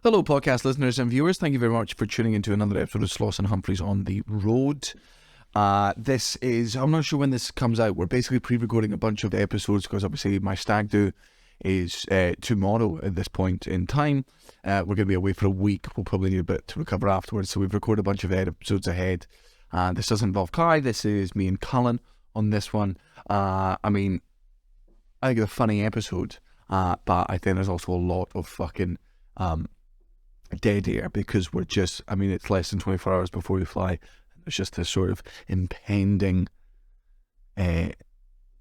Hello, podcast listeners and viewers. Thank you very much for tuning into another episode of Sloss and Humphries on the road. This is, I'm not sure when this comes out. We're basically pre-recording a bunch of episodes because obviously my stag do is tomorrow at this point in time. We're going to be away for a week. We'll probably need a bit to recover afterwards. So we've recorded a bunch of episodes ahead. This doesn't involve Kai. This is me and Cullen on this one. I think it's a funny episode, but I think there's also a lot of fucking dead air because we're just, it's less than 24 hours before we fly. There's just this sort of impending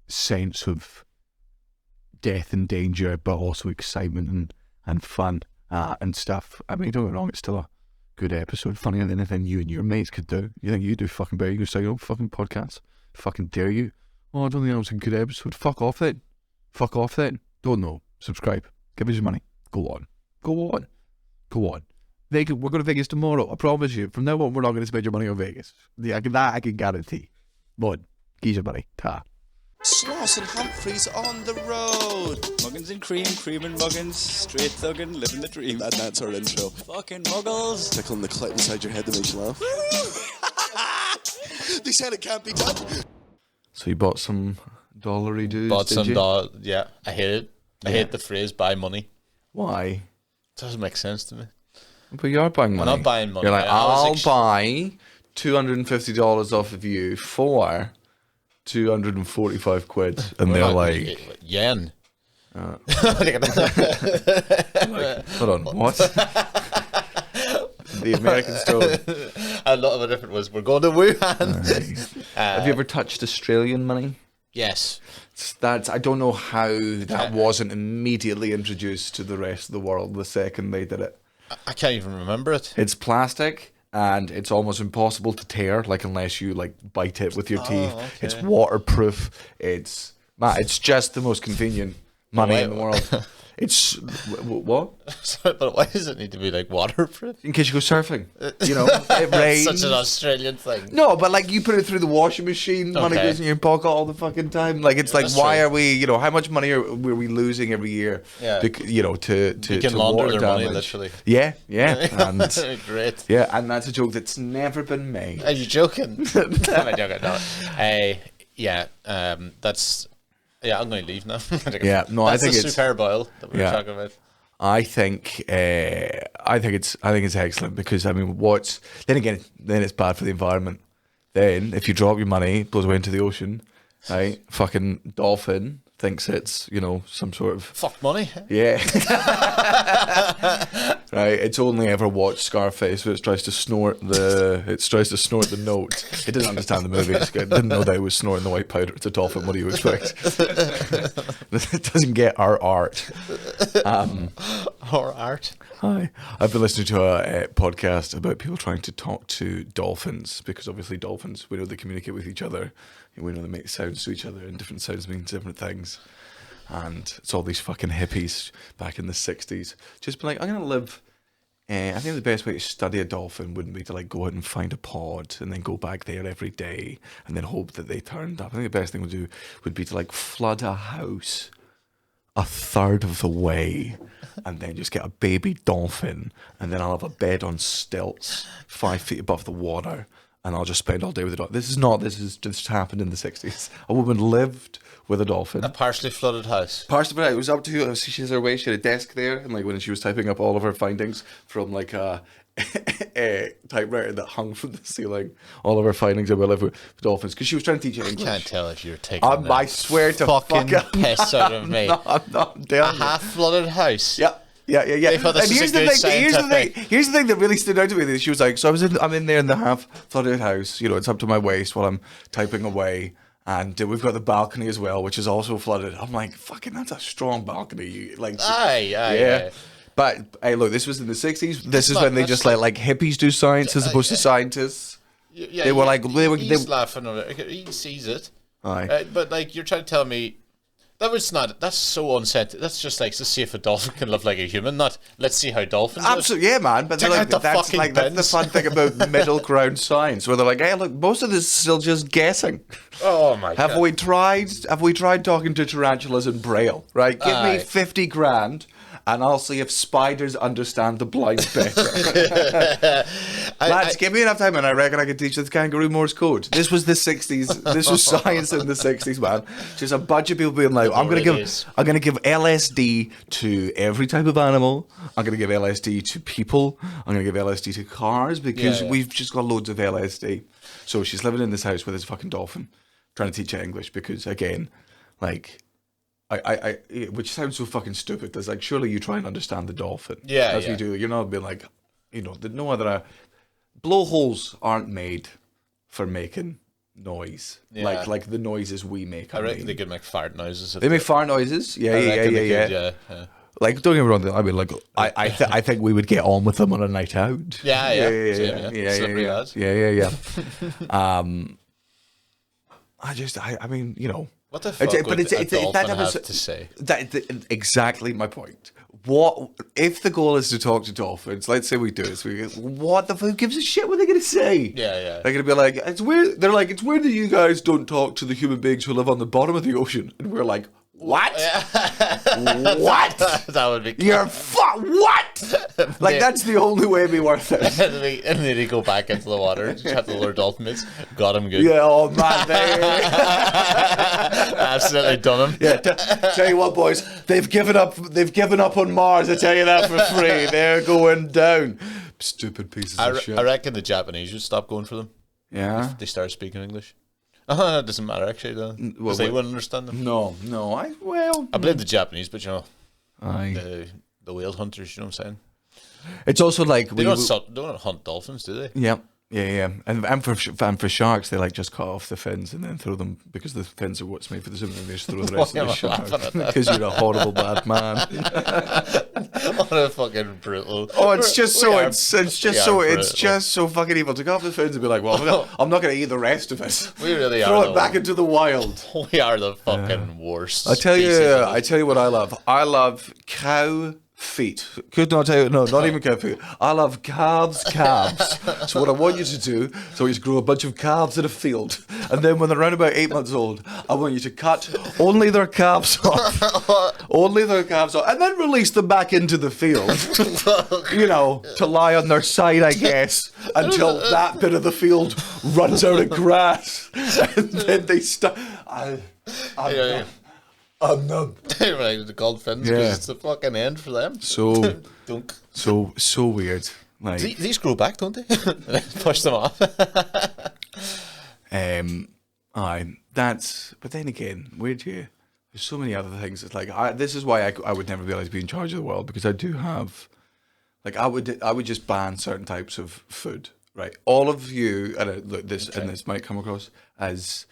sense of death and danger, but also excitement and fun and stuff. Don't get me wrong, it's still a good episode, funnier than anything you and your mates could do. You think you do fucking better? You start your own fucking podcast? Fucking dare you? Oh, I don't think that was a good episode. Fuck off then. Don't know. Subscribe. Give us your money. Go on. Vegas, we're going to Vegas tomorrow. I promise you. From now on, we're not going to spend your money on Vegas. I can guarantee. But, geez your money. Ta. Sloss and Humphries on the road. Muggins and cream and muggins, straight thuggin', living the dream. And that's our intro. Fucking muggles. Tickling the clit inside your head that makes you laugh. They said it can't be done. So you bought some dollary dudes, Bought did some you? yeah, I hate it. I hate the phrase buy money. Why? It doesn't make sense to me. But you are buying money. I'm not buying money. You're like, I I'll was buy $250 off of you for 245 quid. And they're like... yen. Hold on, what? The American stone. A lot of a different was we're going to Wuhan. Have you ever touched Australian money? Yes. I don't know how that wasn't immediately introduced to the rest of the world the second they did it. I can't even remember it. It's plastic and it's almost impossible to tear, unless you bite it with your teeth. Okay. It's waterproof. It's just the most convenient money in the world. It's what? Sorry, but why does it need to be waterproof? In case you go surfing, it rains. Such an Australian thing. No, but you put it through the washing machine, money Okay. goes in your pocket all the fucking time. It's That's why true. are we, how much money were we losing every year? Yeah. To You can launder water their damage. money, literally. Yeah, and Great. yeah, and that's a joke that's never been made. Are you joking? I'm joking. No. That's. Yeah, I'm going to leave now. Yeah, no, that's I think the it's super boil that we were talking about. I think it's excellent because then it's bad for the environment. Then if you drop your money, it blows away into the ocean, right? Fucking dolphin thinks it's some sort of Fuck money. yeah. Right, it's only ever watched Scarface, but it tries to snort the note. It didn't understand the movie. It didn't know that it was snorting the white powder. It's a dolphin. What do you expect? It doesn't get our art. Or art. Hi, I've been listening to a podcast about people trying to talk to dolphins because obviously dolphins, we know they communicate with each other. We know they make sounds to each other, and different sounds mean different things. And it's all these fucking hippies back in the 60s. Just be like, I'm going to live... I think the best way to study a dolphin wouldn't be to go out and find a pod and then go back there every day and then hope that they turned up. I think the best thing to do would be to flood a house a third of the way and then just get a baby dolphin and then I'll have a bed on stilts 5 feet above the water and I'll just spend all day with the dolphin. This has just happened in the 60s. A woman lived with a dolphin. A partially flooded house. Partially, it was up to, she has her way, she had a desk there, and when she was typing up all of her findings from a typewriter that hung from the ceiling, all of her findings about life with dolphins, because she was trying to teach you English. I can't tell if you're taking I swear to fucking piss out of me. No, I'm not. I'm telling you. half flooded house. Yeah. They thought this was a good scientific- Here's the thing that really stood out to me. She was like, so I'm in there in the half flooded house. It's up to my waist while I'm typing away. And we've got the balcony as well, which is also flooded. I'm like, fucking, that's a strong balcony. Aye. But hey, look, this was in the 60s. This is when they just let hippies do science as opposed to scientists. Yeah, They were he's laughing on it. He sees it. Aye. But you're trying to tell me that's so unscented. That's just to see if a dolphin can live like a human. Not let's see how dolphins live. Absolutely, yeah, man. But Check out the that's fucking that's the bins. fun thing about middle ground science, where they're like, hey, look, most of this is still just guessing. Oh my god. Have we tried talking to tarantulas in Braille? Right, give me Aye. 50 grand and I'll see if spiders understand the blind better. Lads, give me enough time and I reckon I could teach the kangaroo Morse code. This was the 60s. This was science in the 60s, man. Just a bunch of people being like, I'm gonna give LSD to every type of animal. I'm gonna give LSD to people. I'm gonna give LSD to cars because we've just got loads of LSD. So she's living in this house with this fucking dolphin, trying to teach her English because, again, like, I which sounds so fucking stupid. There's like, surely you try and understand the dolphin. Yeah, as we do. You're not being like, no other blowholes aren't made for making noise. Yeah. Like the noises we make. I reckon they could make fart noises. They make fart noises. Yeah. Like, don't get me wrong. I mean, like, I think we would get on with them on a night out. Yeah. Slippery lads. Yeah. I mean, What the fuck would a dolphin have to say? Exactly my point. What if the goal is to talk to dolphins? Let's say we do it. So what the fuck gives a shit what they're going to say? Yeah. They're going to be like, it's weird. They're like, it's weird that you guys don't talk to the human beings who live on the bottom of the ocean. And we're like, what? What? That would be. You're what? Like, that's the only way it'd be worth it. And then they go back into the water, chat to the other dolphin mates. Got him good. Yeah, oh man, Absolutely done him. Yeah, tell you what, boys, they've given up on Mars. I tell you that for free. They're going down. Stupid pieces of shit. I reckon the Japanese would stop going for them. Yeah, if they start speaking English. It doesn't matter actually, though, because they wouldn't understand them. No, I blame the Japanese, but aye. The whale hunters. You know what I'm saying? It's also like they don't hunt dolphins, do they? Yeah. And for sharks, they like just cut off the fins and then throw them because the fins are what's made for the swimming. And they just throw the rest of the shark because you're a horrible bad man. What a fucking brutal! Oh, it's just so fucking evil to cut off the fins and be like, well, I'm not going to eat the rest of it. We really throw it back into the wild. We are the fucking worst. I tell you what I love. I love cow feet. Could not tell you. No, not even cow feet. I love calves. So what I want you to do, so you grow a bunch of calves in a field, and then when they're around about 8 months old, I want you to cut only their calves off, and then release them back into the field. To lie on their side, I guess, until that bit of the field runs out of grass, and then they start. I'm numb. Like the gold fins, because it's the fucking end for them. So Dunk. So weird. Like these grow back, don't they? Push them off. But then again, weird here. There's so many other things. It's like this is why I would never be able to be in charge of the world, because I do have, like, I would just ban certain types of food. Right, all of you, and look, this might come across as,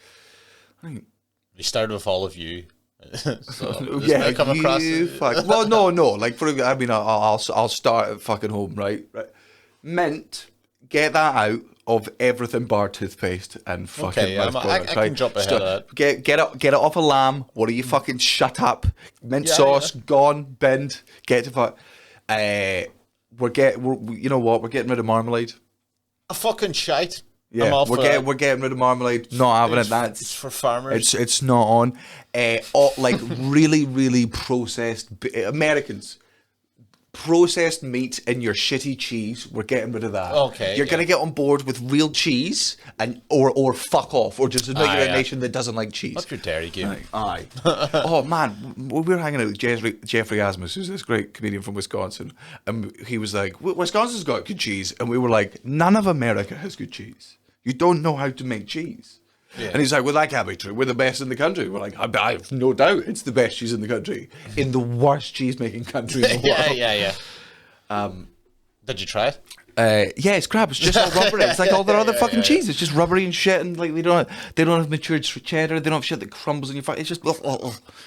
We started with all of you. So yeah, come across. Well, no. Like, I'll start at fucking home, right? Mint, get that out of everything bar toothpaste and fucking mouth products. I can jump ahead of that. Get it off a lamb. What are you fucking shut up? Mint sauce gone, binned. Get to fuck. We're getting rid of marmalade. A fucking shite. Yeah, we're getting rid of marmalade. Not having it. It's for farmers. It's not on. Like really, really processed Americans. Processed meat in your shitty cheese. We're getting rid of that. Okay, you're gonna get on board with real cheese and or fuck off, or just make it a nation that doesn't like cheese. What's your dairy game? Aye. Oh man, we were hanging out with Jeffrey Asmus, who's this great comedian from Wisconsin, and he was like, "Wisconsin's got good cheese," and we were like, "None of America has good cheese. You don't know how to make cheese." Yeah. And he's like, well, that can't be true. We're the best in the country. We're like, I have no doubt it's the best cheese in the country. In the worst cheese-making country in the world. Yeah. Did you try it? Yeah, it's crap. It's just all rubbery. It's like all their other fucking cheese. It's just rubbery and shit, and like they don't have matured cheddar. They don't have shit that crumbles in your face. It's just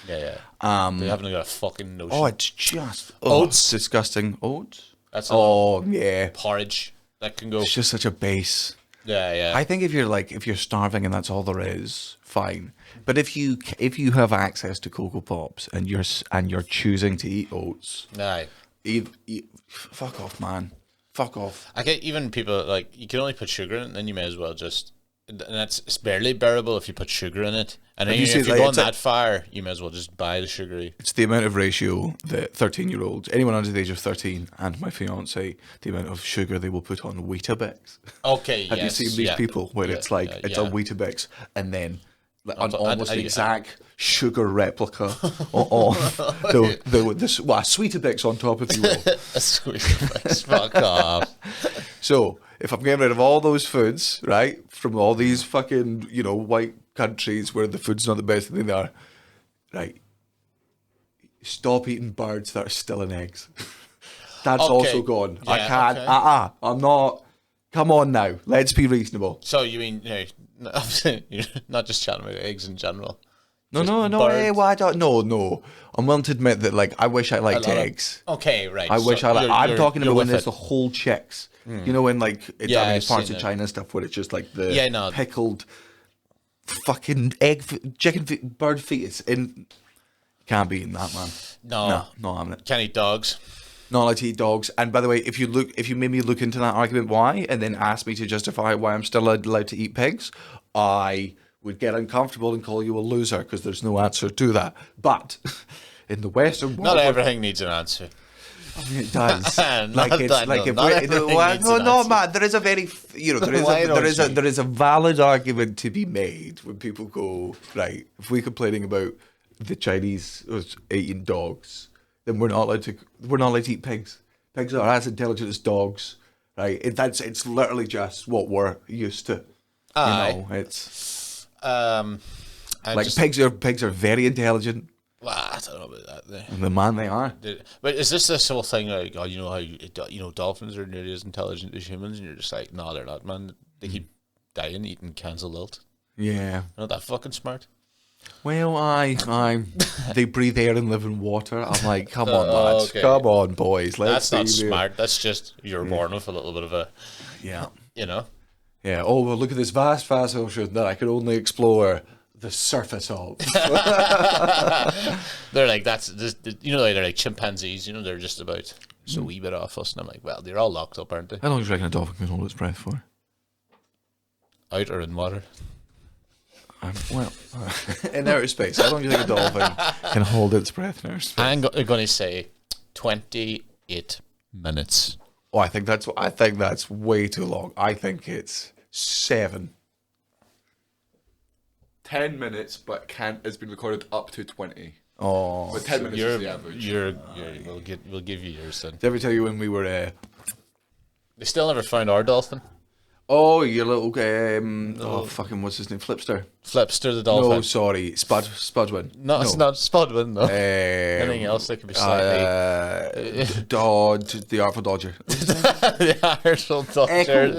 Yeah. They haven't got a fucking notion. Oh, it's just oats. Disgusting. Oats. That's porridge that can go. It's just such a base. Yeah. I think if you're starving and that's all there is, fine. But if you have access to Cocoa Pops and you're choosing to eat oats, fuck off, man. Fuck off. I get even people like you can only put sugar in it, and then you may as well just And it's barely bearable if you put sugar in it. And Have then you seen, if you're like, going it's a- that far, you may as well just buy the sugary. It's the amount of ratio that 13-year-olds, anyone under the age of 13, and my fiance, the amount of sugar they will put on Weetabix. Okay, Have yes, you seen these yeah. people where Yeah, it's like, yeah, it's yeah. a Weetabix and then like, an And- almost and- exact sugar replica of a Sweetabix on top, if you will. A sweet fuck off. So, if I'm getting rid of all those foods, right, from all these fucking, white countries where the food's not the best thing they are, right, stop eating birds that are still in eggs. That's Okay. also gone. I Yeah, can't. okay. I'm not. Come on now. Let's be reasonable. So you mean you're not just chatting about eggs in general? No, Just no. birds? Hey, why don't? No. I'm willing to admit that, like, I wish I liked lot of- eggs. Okay, right. I wish I. I'm talking you're about when with there's it. the whole chicks. You know, when like it's Yeah, I mean, I've it's parts seen of it. China stuff where it's just like the Yeah, no. pickled fucking bird fetus in. Can't be eating that, man. No. not having it. Can't eat dogs. Not allowed to eat dogs. And by the way, if you made me look into that argument why, and then ask me to justify why I'm still allowed to eat pigs, I would get uncomfortable and call you a loser because there's no answer to that. But in the Western world, Not everything needs an answer. it does. Not like it's that, like no, if not we everything well, needs no, an no, answer. man. There is a very Why don't you? there is a valid argument to be made when people go right. If we're complaining about the Chinese eating dogs, then we're not allowed to eat pigs. Pigs are as intelligent as dogs, right? It's literally just what we're used to. Aye. It's I like just, pigs are very intelligent, well, I don't know about that. There. and the man they are. But is this whole thing like, oh, you know how dolphins are nearly as intelligent as humans, and you're just like, no, they're not, man. They keep dying eating cans of lilt. Yeah. They're not that fucking smart. Well, they breathe air and live in water. I'm like, come on, lads, okay. come on, boys. Let's That's not be real. smart. That's just you're born with a little bit of a, Yeah, Yeah. Oh, well, look at this vast ocean that I can only explore the surface of. They're like they're like chimpanzees. They're just about just a wee bit off us, and I'm like, well, they're all locked up, aren't they? How long do you reckon a dolphin can hold its breath for? Out or in water? In outer space. How long do you think a dolphin can hold its breath in outer space? I'm going to say 28 minutes. Oh, I think that's way too long. I think it's 7. 10 minutes, but it's been recorded up to 20. Oh, but 10 minutes is the average. We'll give you yours then. Did I ever tell you when we were? They still never found our dolphin. Oh, your little fucking what's his name? Flipster. Flipster the dolphin. No, sorry, Spudwin. No, it's not Spudwin though. Anything else that could be slightly The Artful Dodger. the Artful Dodger. Echo.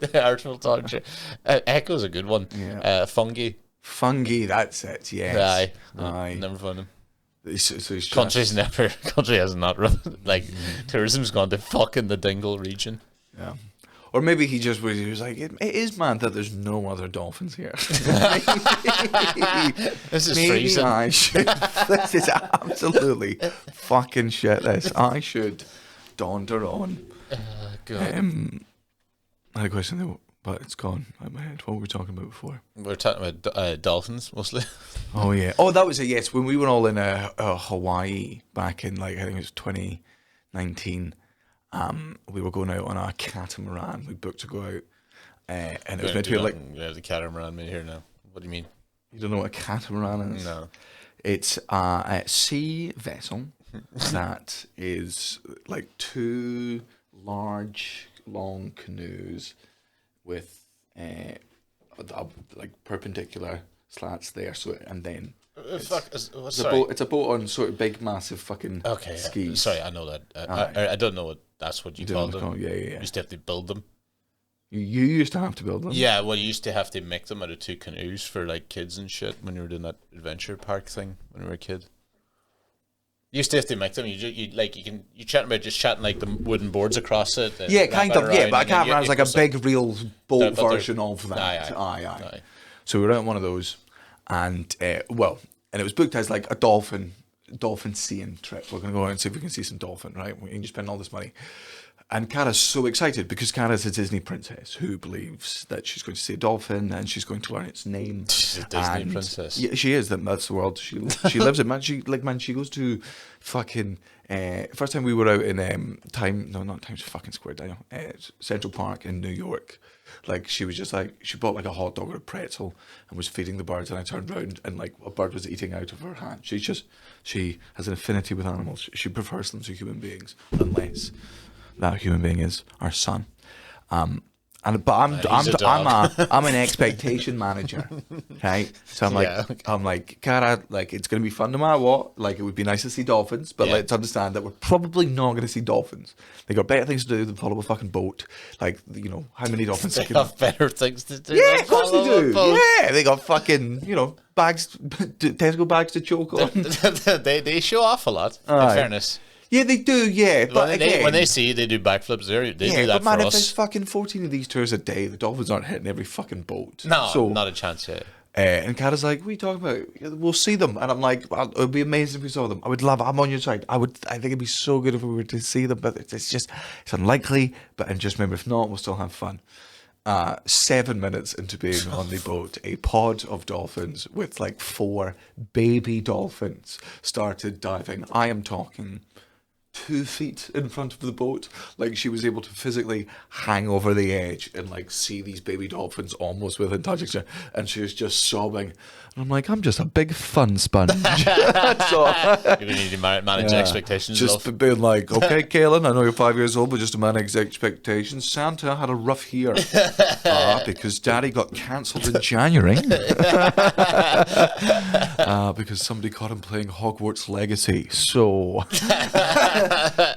The Artful Dodger. Echo's a good one. Yeah. Fungi. Fungi, that's it. Yes. Aye. Never found him. So it's just, Country has not run like tourism's gone to fucking the Dingle region. Yeah. Or maybe he was like, it is mad that there's no other dolphins here. This is Maybe freezing. I should. This is absolutely fucking shit. I should donder on. God. I had a question though, but it's gone out of my head. What were we talking about before? We're talking about dolphins mostly. Oh yeah. Oh, that was it. Yes, when we were all in Hawaii back in I think it was 2019. We were going out on a catamaran. We booked to go out, and it was meant to be like. We have the catamaran in here now. What do you mean? You don't know what a catamaran is? No. It's a sea vessel that is like 2 large, long canoes with like perpendicular slats there. So and then it's a boat on sort of big, massive fucking skis. Sorry, I know that. I don't know what that's what you called them. Yeah. You used to have to build them. You used to have to build them. Yeah, well, you used to have to make them out of 2 canoes for like kids and shit when you were doing that adventure park thing when you were a kid. You used to have to make them. You chatting about just chatting like the wooden boards across it. Yeah, kind of. Yeah, but a catamaran's like a big, real boat but version of that. Aye. So we were out on one of those, and it was booked as like a dolphin seeing trip. We're gonna go out and see if we can see some dolphin, right? We can just spend all this money. And Cara's so excited because Cara's a Disney princess who believes that she's going to see a dolphin and she's going to learn its name. She's a Disney princess. Yeah, she is. That's the world she lives in. Man, she goes to fucking. First time we were out in Times fucking Square, Daniel. Central Park in New York. Like she was just like she bought like a hot dog or a pretzel and was feeding the birds, and I turned around and like a bird was eating out of her hand. She has an affinity with animals. She prefers them to human beings unless that human being is our son. I'm an expectation manager, right? So I'm like, Cara, like it's gonna be fun no matter what. Like it would be nice to see dolphins, but let's understand that we're probably not gonna see dolphins. They got better things to do than follow a fucking boat. Like how many dolphins? They have better things to do. Yeah, of course they do. Yeah, they got fucking bags, Tesco bags to choke on. they show off a lot. In fairness. Yeah, they do, yeah. But when they see they do backflips, they do that but man, for if us. there's fucking 14 of these tours a day, the dolphins aren't hitting every fucking boat. No, so, not a chance yet. And Cara's like, what are you talking about? We'll see them. And I'm like, it would be amazing if we saw them. I would love it. I'm on your side. I think it'd be so good if we were to see them, but it's unlikely. And just remember, if not, we'll still have fun. 7 minutes into being on the boat, a pod of dolphins with like 4 baby dolphins started diving. I am talking 2 feet in front of the boat. Like she was able to physically hang over the edge and like see these baby dolphins almost within touching her, and she was just sobbing. And I'm like, I'm just a big fun sponge. So, you need to manage expectations. Just being like, okay, Kaylin, I know you're 5 years old, but just to manage expectations. Santa had a rough year because Daddy got cancelled in January because somebody caught him playing Hogwarts Legacy. So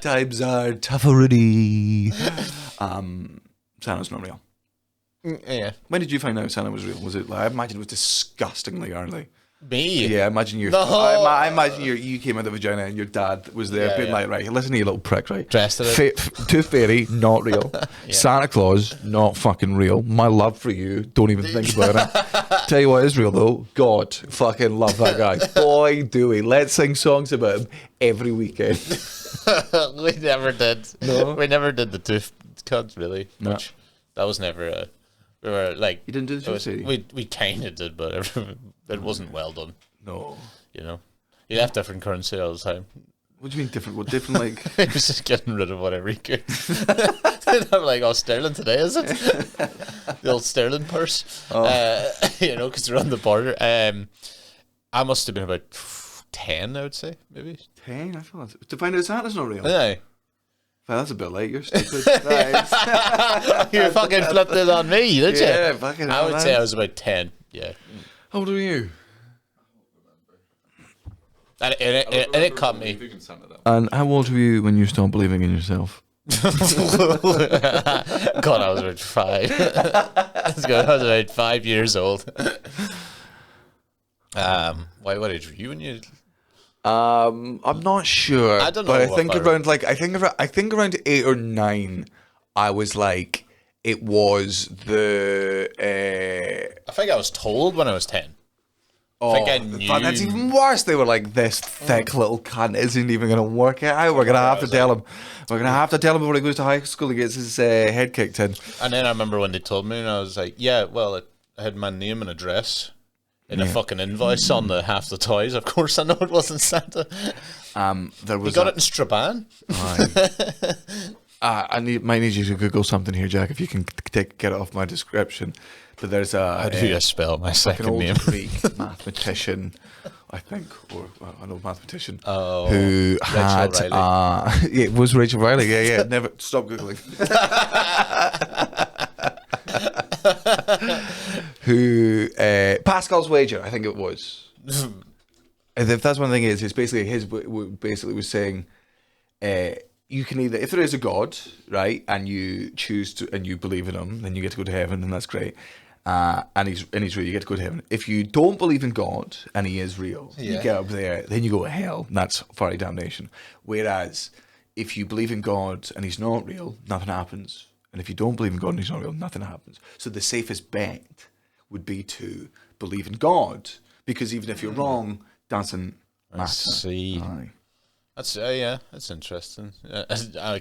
times are tough already. Santa's not real. Yeah. When did you find out Santa was real? Was it? I imagine it was disgustingly early. Me? Yeah, I imagine you. No. I imagine you came out of the vagina and your dad was there, being like, right, listen to you little prick, right? Dressed in it. Tooth Fairy, not real. Santa Claus, not fucking real. My love for you, don't even think about it. Tell you what is real though, God, fucking love that guy. Boy, do we. Let's sing songs about him every weekend. We never did. No? We never did the tooth cuts, really. No. Much. That was never a... We were like... You didn't do the Tooth Fairy? We kind of did, but it wasn't well done. No. You have different currency all the time. What do you mean different? What different, like... He was just getting rid of whatever he could. I'm like, sterling today, is it? The old sterling purse. Oh. Because they're on the border. I must have been about 10, I would say, maybe. 10? I feel that's... To find out Santa's not real? Yeah. Well, that's a bit late. You're stupid. You fucking flipped it on me, didn't you? Yeah, fucking I would say I was about 10, yeah. How old are you? And it caught me. And how old were you when you stopped believing in yourself? God, I was about 5. I was about 5 years old. What age were you when you... I'm not sure. I don't know. But I think around 8 or 9, I was like, it was the. I think I was told when I was 10. I think I knew. But that's even worse. They were like, this thick little cunt isn't even going to work it out. We're going to have to tell him. We're going to have to tell him before he goes to high school he gets his head kicked in. And then I remember when they told me, and I was like, yeah, well, I had my name and address in a fucking invoice on the half the toys. Of course I know it wasn't Santa. There was you got it in Strabane? I might need you to Google something here, Jack, if you can get it off my description. But there's How do you spell my second old name? Greek mathematician, I think, or an old mathematician Rachel who had it was Rachel Riley. Yeah. Never stop Googling. Who Pascal's wager, I think it was. If that's one thing it's basically basically was saying you can either, if there is a God, right, and you choose to and you believe in him, then you get to go to heaven, and that's great. And he's real, you get to go to heaven. If you don't believe in God and he is real, you get up there, then you go to hell, and that's fiery damnation. Whereas if you believe in God and he's not real, nothing happens. And if you don't believe in God and he's not real, nothing happens. So the safest bet would be to believe in God, because even if you're wrong, doesn't matter. I see. Aye. That's that's interesting.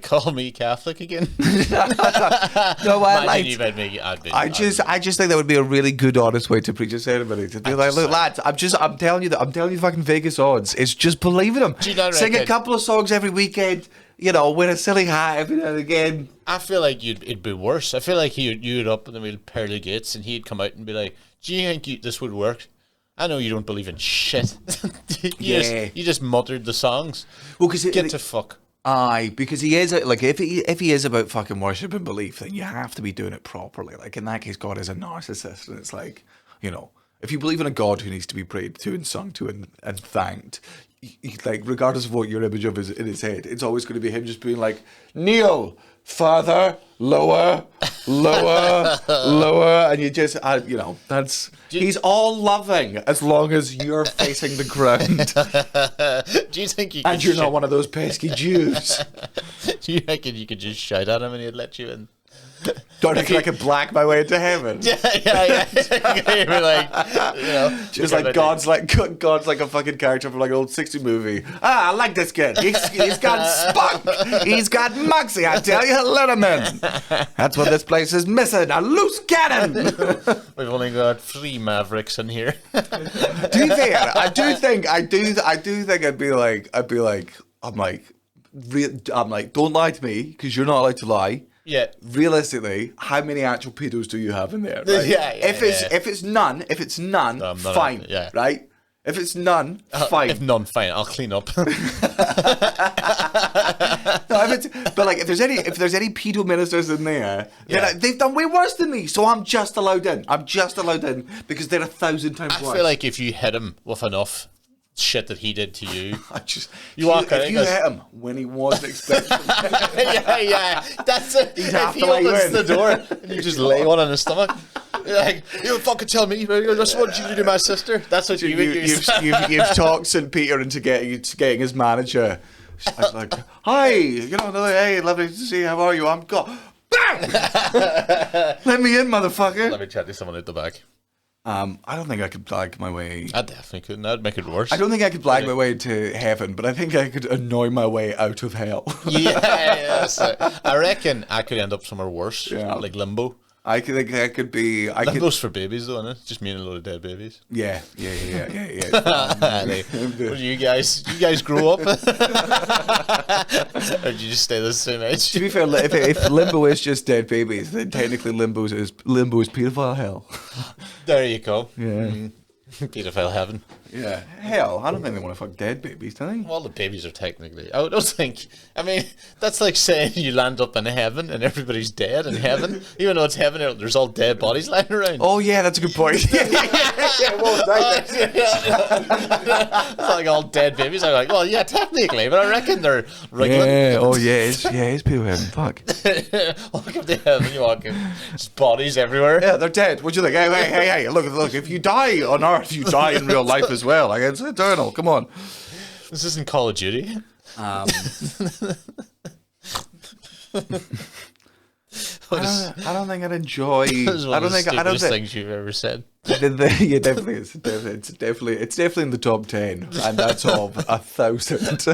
Call me Catholic again. No, Imagine you've had me. I just think that would be a really good, honest way to preach a ceremony. To be like, look, lads, I'm telling you the fucking Vegas odds. It's just believe in them. Sing a couple of songs every weekend. You know, wear a silly hat every now and again. I feel like it'd be worse. I feel like you'd up in the middle pearly gates, and he'd come out and be like, "Do you think this would work? I know you don't believe in shit. you just muttered the songs. Well, because get to fuck." Aye, because he is like if he is about fucking worship and belief, then you have to be doing it properly. Like in that case, God is a narcissist, and it's like, you know, if you believe in a God who needs to be prayed to and sung to and thanked, like regardless of what your image of is in his head, it's always going to be him just being like, kneel, Father, lower, lower, lower, and you just, you know, he's all loving as long as you're facing the ground. Do you think and you're not one of those pesky Jews? Do you reckon you could just shout at him and he'd let you in? Don't think I could black my way into heaven. Yeah. You'd be like, you know, just like God's like a fucking character from like an old 60s movie. I like this kid. He's got spunk. He's got moxie. I tell you, let him in. That's what this place is missing. A loose cannon. We've only got 3 Mavericks in here. To be fair, I do think I'd be like, I'm like, don't lie to me because you're not allowed to lie. Yeah. Realistically, how many actual pedos do you have in there? Right? If it's none, fine. Yeah. Right? If it's none, fine. If none, fine. I'll clean up. No, if there's any pedo ministers in there, then they've done way worse than me. So I'm just allowed in. Because they're 1,000 times worse. I feel like if you hit him with enough shit that he did to you, you walk out. If you hit him when he wasn't expecting, that's it. If he opens the door and you just lay one on his stomach, you're like, you don't fucking tell me. I just want you to do my sister. That's what you've talked St. Peter into getting his manager. I was like, hi, hey, lovely to see you. How are you? I'm God. Let me in, motherfucker. Let me chat to someone at the back. I don't think I could blag my way. I definitely couldn't. That'd make it worse. I don't think I could blag my way to heaven, but I think I could annoy my way out of hell. So I reckon I could end up somewhere worse, like limbo. I think I could be. Limbo's for babies, though, isn't it? Just me and a load of dead babies. Yeah. What do you guys grow up? Or did you just stay the same age? To be fair, if limbo is just dead babies, then technically limbo is paedophile hell. There you go. Yeah. Paedophile heaven. Yeah. Hell, I don't think they want to fuck dead babies, do they? All the babies are technically. I don't think. I mean, that's like saying you land up in heaven and everybody's dead in heaven. Even though it's heaven, there's all dead bodies lying around. Oh, yeah, that's a good point. It's like all dead babies. I'm like, well, yeah, technically, but I reckon they're wriggling. Yeah, oh, yeah, it's people heaven. Fuck. Walk up to heaven, you walk in, just bodies everywhere. Yeah, they're dead. What do you think? Hey, look, if you die on Earth, you die in real life as well. Like, it's eternal. Come on. This isn't Call of Duty. I don't think I'd enjoy. I don't think things you've ever said. Yeah, definitely. It's definitely in the top 10, and that's of 1,000.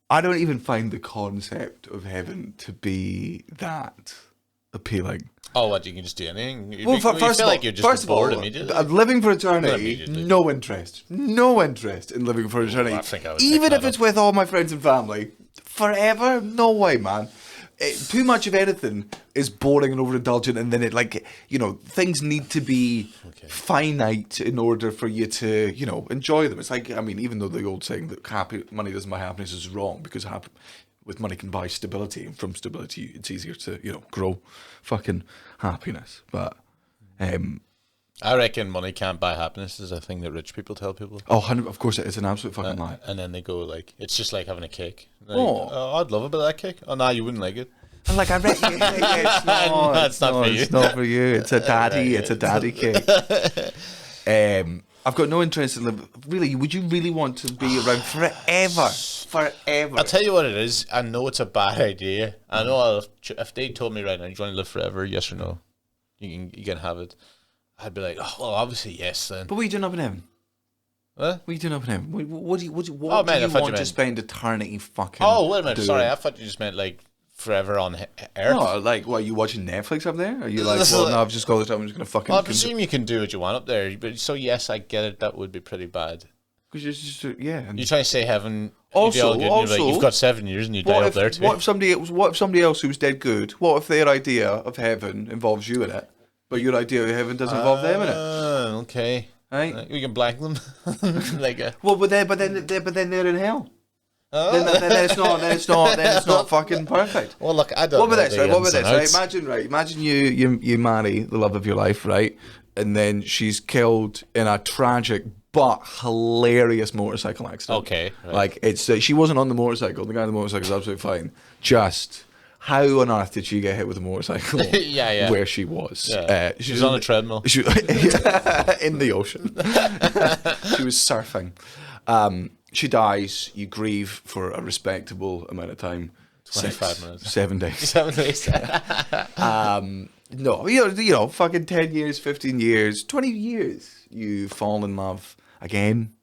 I don't even find the concept of heaven to be that appealing. Oh, what, you can just do anything? First of all, living for eternity, no interest in living for eternity. Even if it's with all my friends and family, forever, no way, man. Too much of anything is boring and overindulgent, and then things need to be finite in order for you to, enjoy them. It's like, I mean, even though the old saying that money doesn't buy happiness is wrong, because with money can buy stability, and from stability it's easier to grow fucking happiness. But I reckon money can't buy happiness is a thing that rich people tell people. Of course it is an absolute fucking lie. And then they go like, it's just like having a cake. Like, I'd love a bit of that cake. Oh no, you wouldn't like it. And like, I reckon it's not for you. It's not for you. It's a daddy cake. I've got no interest in living. Really, would you really want to be around forever? Forever. I'll tell you what it is. I know it's a bad idea. I know if they told me right now, do you want to live forever? Yes or no? You can have it. I'd be like, oh, well, obviously yes then. But what are you doing up in heaven? What? What are you doing up in heaven? What do you Oh, want man, I thought you to meant- spend eternity fucking? Oh, wait a minute. doing? Sorry, I thought you just meant like forever on Earth. No, like, what, are you watching Netflix up there? Are you like, well, no, I've just got this time, I'm just going to fucking... Well, I presume you can do what you want up there. But so, yes, I get it. That would be pretty bad. Because it's just, yeah. And You try to say heaven. Also- you'd be all good, and you're also- you've got 7 years and you die what up if, there too. what if somebody else who was dead good, what if their idea of heaven involves you in it, but your idea of heaven doesn't involve them in it? Okay. Right? We can blank them. like a, Well, but then they're in hell. Then it's not fucking perfect. well, look, I don't What know. about this, right? What about the this, ins right? and outs. Imagine you marry the love of your life, right? And then she's killed in a tragic but hilarious motorcycle accident. Okay, right. Like, it's she wasn't on the motorcycle. The guy on the motorcycle is absolutely fine. Just how on earth did she get hit with a motorcycle? Yeah. Where she was. Yeah. She was on a treadmill. She, in the ocean. She was surfing. She dies. You grieve for a respectable amount of time. 25 minutes. 7 days. 7 days. No, you know, fucking 10 years, 15 years, 20 years. You fall in love again.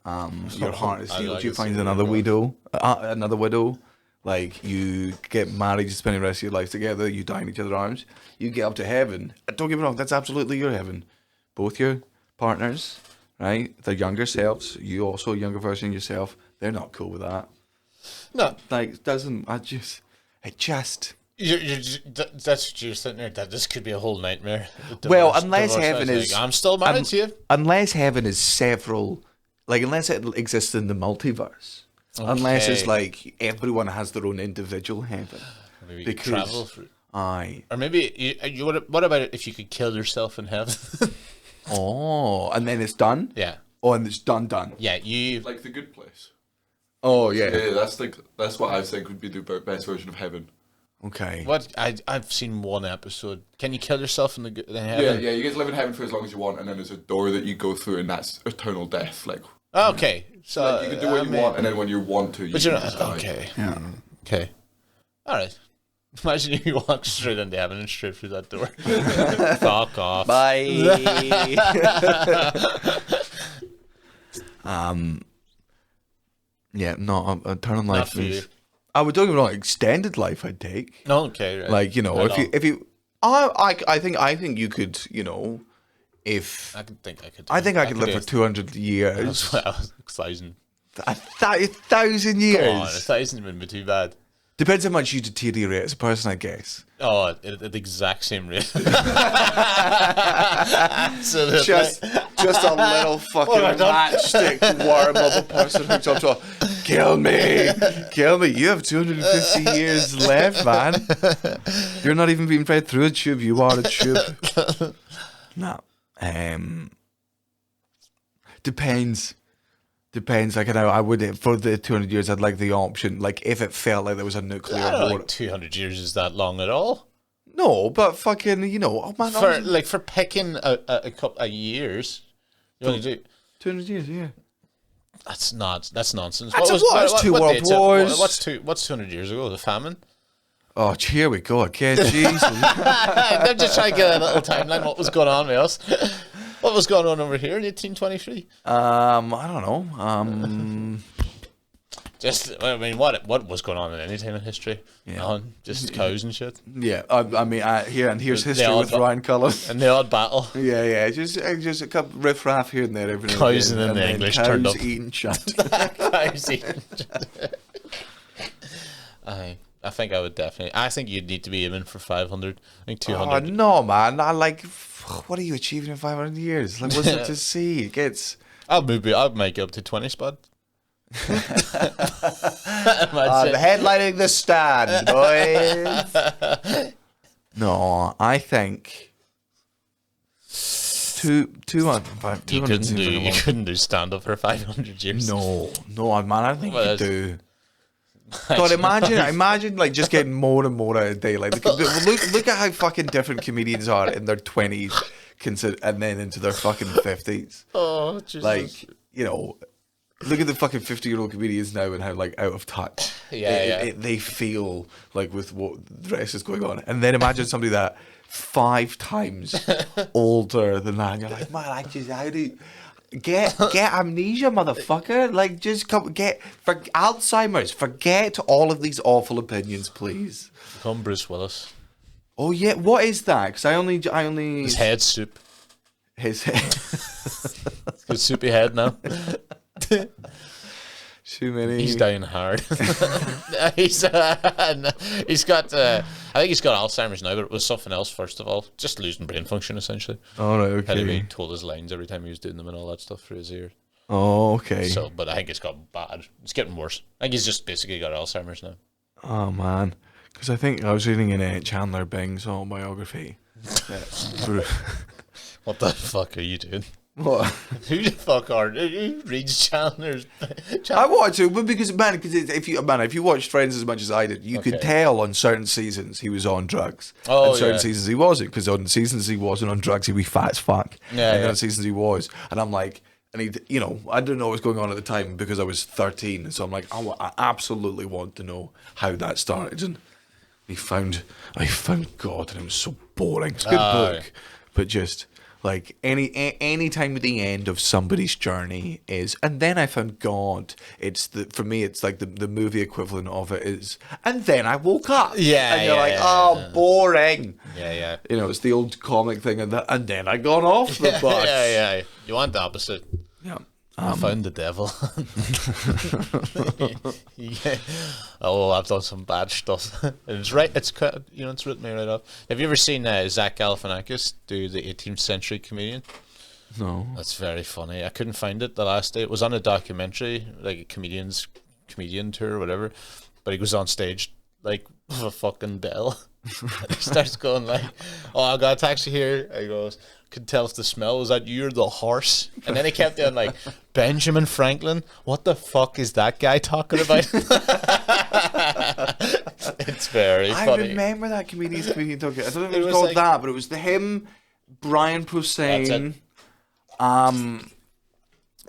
Your heart is I healed. like You it, find so another yeah. widow. Like, you get married, you spend the rest of your life together, you die in each other's arms. You get up to heaven. Don't get me wrong, that's absolutely your heaven. Both your partners, right? They're younger selves. You also a younger version of yourself. They're not cool with that. No. Like, it just... That's what you're sitting there. That this could be a whole nightmare. Well, unless heaven like, is... I'm still married to you. Unless heaven is several... Like, unless it exists in the multiverse. Unless it's Okay. like everyone has their own individual heaven. Maybe you could Because... travel through. Aye. Or maybe what about it if you could kill yourself in heaven? Oh, and then it's done? yeah. Oh, and it's done. Yeah, you. Like The Good Place. Oh, yeah. Yeah, that's what I think would be the best version of heaven. Okay. What I've seen one episode. Can you kill yourself in Yeah, heaven? yeah, you get to live in heaven for as long as you want, and then there's a door that you go through, and that's eternal death. Like, Oh, okay. So like you can do what you want, and then when you want to, you But can you're just not die. okay. Yeah. Okay. All right. Imagine you walk straight into heaven and straight through that door. Fuck off. Bye. Yeah, no, eternal life for you. is... I would don't get me wrong, extended life I'd take. No, okay. Right. Like, you know, Right on. if you I think you could, you know, if I think I could. I think I could live do for 200 years. 1,000. 1,000 years. Come on, 1,000 wouldn't be too bad. Depends how much you deteriorate as a person, I guess. Oh, at the exact same rate. Absolutely. Just a little fucking What have I done? matchstick worm of a person hooked up to a, kill me. You have 250 years left, man. You're not even being fed through a tube. You are a tube. No. Depends. Like, I would, for the 200 years, I'd like the option, like, if it felt like there was a nuclear I don't war. think 200 years is that long at all. No, but fucking, you know, oh man, For picking a couple of years, you only do. 200 years, yeah. That's nonsense. That's two world date's it? wars. What's 200 years ago? The famine. Oh, here we go again, Jesus. I'm just trying to get a little timeline. What was going on with us? What was going on over here in 1823? I don't know. Just, I mean, what was going on in any time in history? Yeah. Nothing. Just cows and shit. Yeah, here's The history odd with ba- Ryan Cullen. And the odd battle. Yeah, just a couple riff raff here and there. Every now and Cows again, and then the then English cows turned up. eating shit. Cows eating shit. I think I would definitely. I think you'd need to be aiming for 500. I think Oh 200. no, man! I like. What are you achieving in 500 years? Like, what's it to see? It gets. I'll make it up to 20 spot. Headlining the stand, boys. No, I think. 200. You 200 couldn't seems do. like a You lot. couldn't do stand up for 500 years. No, man. I don't think Well, you do. God, imagine like just getting more and more out of day. Like, look at how fucking different comedians are in their 20s, and then into their fucking 50s. Oh, Jesus. Like, you know, look at the fucking 50-year-old comedians now and how like out of touch they feel like with what the rest is going on. And then imagine somebody that 5 times older than that. And you're like, man, how do Get amnesia, motherfucker. Like, just for Alzheimer's. Forget all of these awful opinions, please. Become Bruce Willis. Oh yeah, what is that? Because I only His head soup. his head. Good soupy head now. Too many. He's dying hard. he's got. I think he's got Alzheimer's now, but it was something else. First of all, just losing brain function essentially. Oh right, Had to be okay. told his lines every time he was doing them and all that stuff for his ear. Oh okay. So, but I think it's got bad. It's getting worse. I think he's just basically got Alzheimer's now. Oh man, because I think I was reading in Chandler Bing's autobiography. What the fuck are you doing? What? Who the fuck are who reads Chandler's? I want to, but because if you watched Friends as much as I did, you could tell on certain seasons he was on drugs. Oh, and certain yeah. seasons he wasn't, because on seasons he wasn't on drugs, he'd be fat as fuck. Yeah, and yeah. on seasons he was, and I'm like, and he, I didn't know what was going on at the time because I was 13, and so I'm like, I absolutely want to know how that started. And I found God, and it was so boring. It's a good book, but just. Like any time at the end of somebody's journey is, and then I found God. For me, it's like the movie equivalent of it is, and then I woke up. Yeah, and you're yeah, like, yeah, oh, yeah. boring. Yeah. It's the old comic thing, and then I got off the bus. Yeah. You want the opposite. Yeah. I found the devil. Yeah. Oh, I've done some bad stuff. It's right. It's it's written me right off. Have you ever seen Zach Galifianakis do the 18th century comedian? No. That's very funny. I couldn't find it the last day. It was on a documentary, like a comedian tour or whatever. But he goes on stage like with a fucking bell. And he starts going like, "Oh, I got a taxi here." And he goes, "Could tell if the smell was that you're the horse." And then he kept doing like, "Benjamin Franklin, what the fuck is that guy talking about?" It's very I funny. remember that comedian talking. I don't know if it was was called like- that, but it was him, Brian Posehn,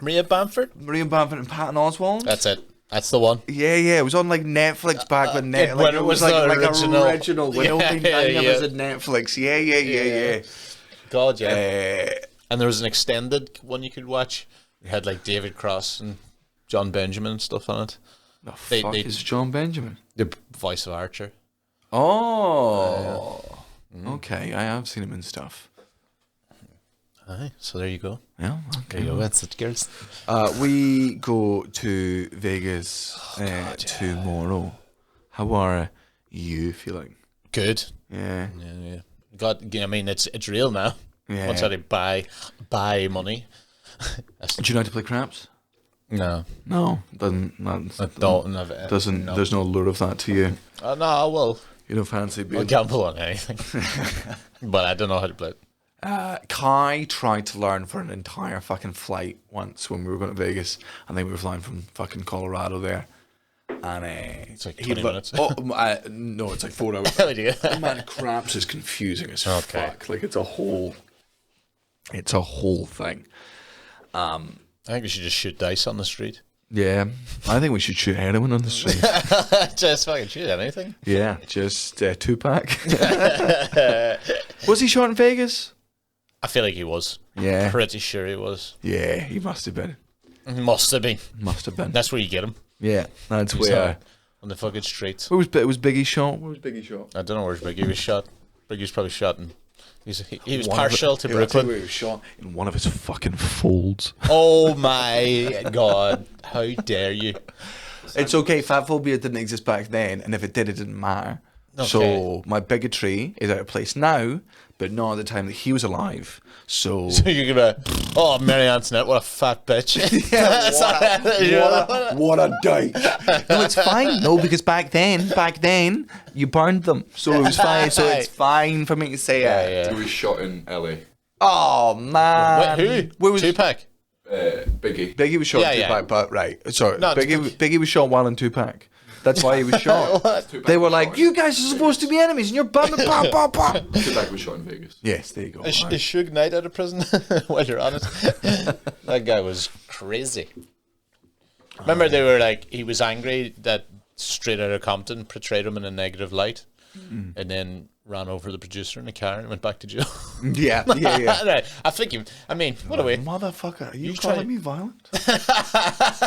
Maria Bamford. Maria Bamford, and Patton Oswalt. That's it. That's the one. Yeah, it was on like Netflix back when when it it was was like the original when only nine of us had Netflix. Yeah. God, yeah. And there was an extended one you could watch. It had like David Cross and John Benjamin and stuff on it. The fuck is John Benjamin? The voice of Archer. Oh, okay. I have seen him in stuff. Aye, so there you go. Yeah, There you go. That's it, girls. we go to Vegas tomorrow. How are you feeling? Good. Yeah. Yeah. God, I mean, it's real now. Yeah. Once I buy money. Do you know how to play craps? No, No, doesn't. I don't have it. Doesn't. No. There's no lure of that to you. No, I will. You don't fancy I'll being. gamble on anything, but I don't know how to play it. Kai tried to learn for an entire fucking flight once when we were going to Vegas. I think we were flying from fucking Colorado there. And It's like 20 minutes. No, it's like 4 hours. How do you? Man, craps is confusing as Okay. fuck. Like it's a whole thing. I think we should just shoot dice on the street. Yeah, I think we should shoot heroin on the street. Just fucking shoot anything. Yeah, just 2-pack. Was he shot in Vegas? I feel like he was. Yeah. Pretty sure he was. Yeah, he must have been. Must have been. Must have been. That's where you get him. Yeah, that's He's where. on the fucking streets. Where was Biggie shot? Where was Biggie shot? I don't know where Biggie was shot. Biggie was probably shot in. He was One of partial it- to Yeah, I'll tell you Brooklyn. where he was shot in one of his fucking folds. Oh my god! How dare you? It's okay. Fat phobia didn't exist back then, and if it did, it didn't matter. So Okay. my bigotry is out of place now, but not at the time that he was alive. So So you're gonna, oh, Mary Antoinette, what a fat bitch. what a date. No, it's fine. No, because back then you burned them, so it was fine. So it's fine for me to say it. He was shot in LA. Oh man, Wait, who? Where was Tupac. Biggie. Biggie was shot Yeah, in yeah. Tupac, but right. Sorry, No, Biggie was shot while in Tupac. That's why he was shot. Tupac They were was like, shot "You guys are supposed to be enemies, and you're bumming." Tupac was shot in Vegas. Yes, there you go. Is Suge Knight out of prison? While you're on it, that guy was crazy. Remember, they were like, he was angry that Straight Outta Compton portrayed him in a negative light. and then ran over the producer in the car and went back to jail. Yeah. Right. I think what are we? Motherfucker, are you You calling try- me violent?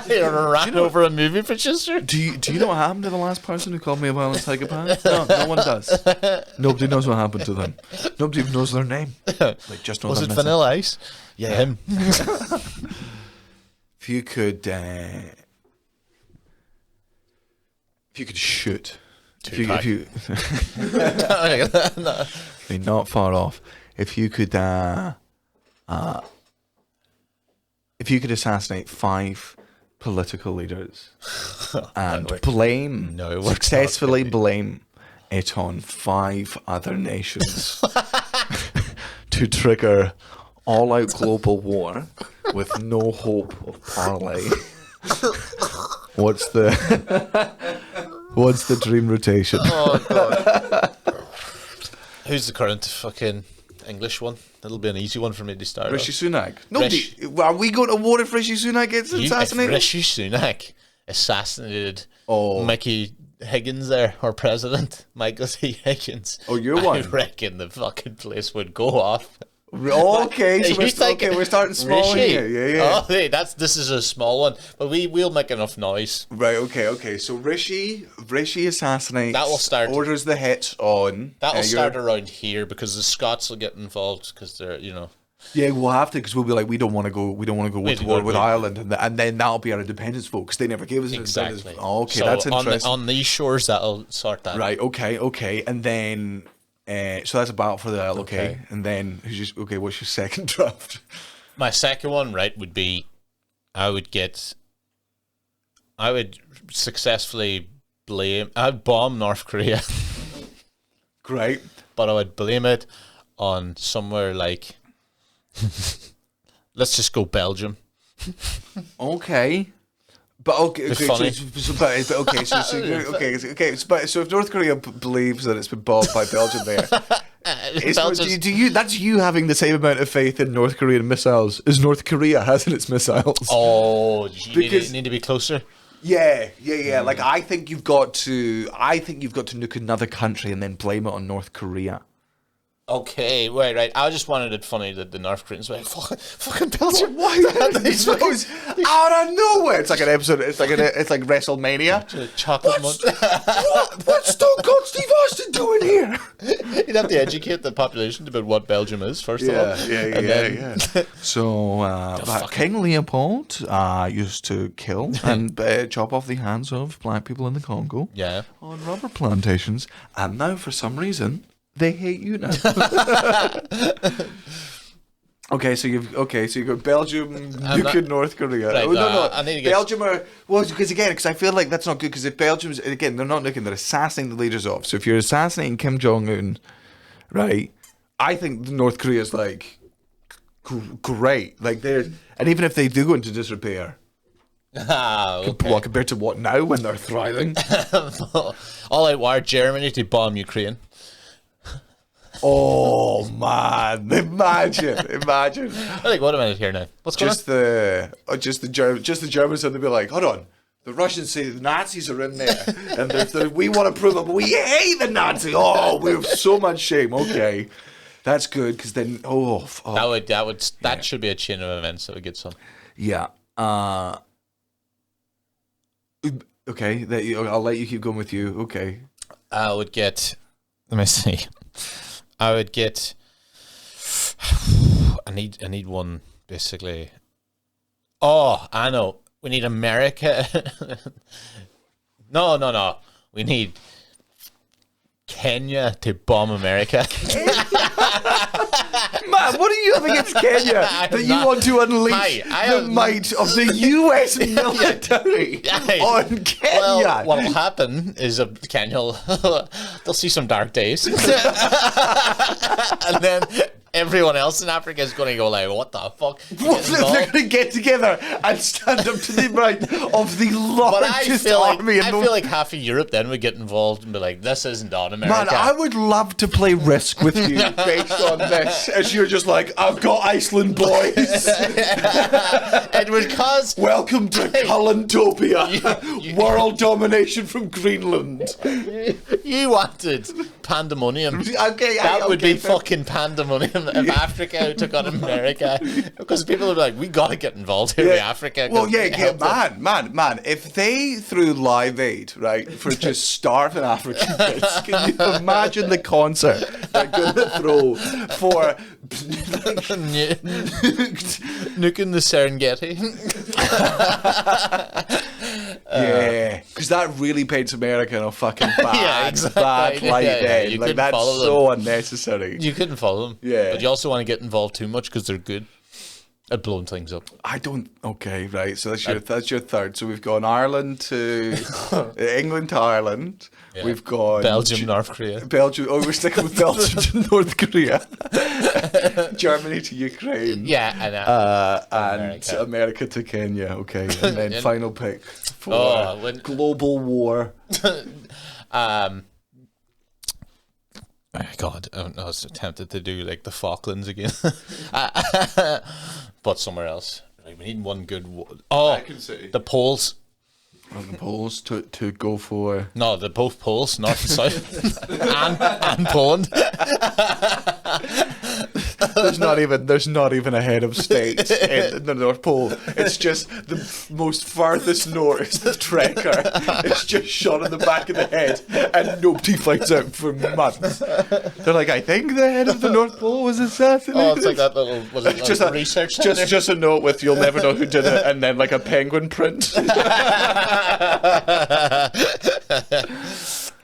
You ran over a movie producer? Do you know what happened to the last person who called me a violent psychopath? No one does. Nobody knows what happened to them. Nobody even knows their name. Like, just know Was they're it missing. Vanilla Ice? Yeah, him. If you could shoot. If you No. I mean, not far off. If you could assassinate 5 political leaders and successfully blame it on 5 other nations to trigger all-out global war with no hope of parley, what's the dream rotation? Oh, God. Who's the current fucking English one? That'll be an easy one for me to start. Rishi off. Sunak. Nobody. Are we going to war if Rishi Sunak gets If assassinated? Rishi Sunak assassinated Oh. Mickey Higgins there, or President Michael T. Higgins. Oh, you're I one. reckon the fucking place would go off. Okay, so You think we're starting small Rishi? here. Yeah. Oh, hey, this is a small one, but we'll make enough noise. Right. Okay. So Rishi assassinates. That will start- Orders the hits on. That'll start your- around here because the Scots will get involved because they're Yeah, we'll have to because we'll be like, we don't want to go to war with we- Ireland, and then that'll be our independence vote because they never gave us an independence exactly. vote. Oh, okay, So that's on interesting. on these shores, that'll sort that. Right. Okay. And then. So that's a battle for the Isle, okay. Okay. And then what's your second draft? My second one, right, would be I would successfully I'd bomb North Korea, Great. but I would blame it on somewhere like, let's just go Belgium. Okay. But okay, funny. so if North Korea believes that it's been bombed by Belgium there, do you that's you having the same amount of faith in North Korean missiles as North Korea has in its missiles? Oh, you Because- need to be closer. Yeah. Like I think you've got to nuke another country and then blame it on North Korea. Okay, right. I just wanted it funny that the North Koreans were like, fucking Belgium. Why? It goes out of nowhere. It's like an episode. It's like WrestleMania. Chocolate munch. What's Stone Cold Steve Austin doing here? You'd have to educate the population about what Belgium is, first of all. Yeah. So, King Leopold used to kill and chop off the hands of black people in the Congo Yeah. on rubber plantations, and now for some reason they hate you now. Okay, so you've got Belgium, nuking North Korea. Right, No. I need to get- Belgium are because I feel like that's not good because if Belgium's again they're not nuking, they're assassinating the leaders off. So if you're assassinating Kim Jong Un, right? I think North Korea's like great, like and even if they do go into disrepair, Okay. compared to what now when they're thriving. All out war Germany to bomb Ukraine. Oh man, imagine. I think, what a minute here now. What's going on? Just the Germans, and they'll be like, hold on. The Russians say the Nazis are in there, and we want to prove it, but we hate the Nazis. Oh, we have so much shame. Okay, that's good because then That should be a chain of events that would get some. yeah. Okay, I'll let you keep going with you. Okay. I would get. Let me see. I would get. I need one basically. Oh, I know. We need America. No. We need Kenya to bomb America. Man, what do you have against Kenya that you want to unleash the might of the US military on Kenya? Well, what'll happen is Kenya they'll see some dark days, and then everyone else in Africa is going to go like, what the fuck? What, they're going to get together and stand up to the right of the But I largest feel like army in I the feel like half of Europe then would get involved and be like, this isn't on America. Man, I would love to play Risk with you based on this. As you're just like, I've got Iceland, boys. It would cause Welcome to Cullantopia. World domination from Greenland. you wanted pandemonium. Okay, That would okay, be fucking pandemonium if Africa took on America, because people would be like, we gotta get involved here with Africa. 'cause Well, it helped us. man. If they threw Live Aid, right, for just starving African kids, can you imagine the concert they're going to throw for Nuking the Serengeti. yeah, because that really paints America in a fucking bad, Yeah, exactly. bad light. Yeah, Then, you like couldn't that's follow so unnecessary. You couldn't follow them. Yeah. But you also want to get involved too much because they're good at blowing things up. I don't. Okay, right. So that's your third. So we've gone Ireland to England to Ireland. Yeah. We've gone Belgium, North Korea. Belgium. Oh, we're sticking with Belgium to North Korea. Germany to Ukraine. Yeah, and And America to Kenya. Okay, and then final pick for global war. God, I was tempted to do like the Falklands again, but somewhere else. Like, we need one good. Vatican City. The Poles. On the Poles to go for. No, the both Poles, north and south, and Poland. There's not even a head of state in the North Pole. It's just the most farthest north trekker. It's just shot in the back of the head, and nobody finds out for months. They're like, I think the head of the North Pole was assassinated. Oh, it's like that little just a research. just a note with "you'll never know who did it," and then like a penguin print.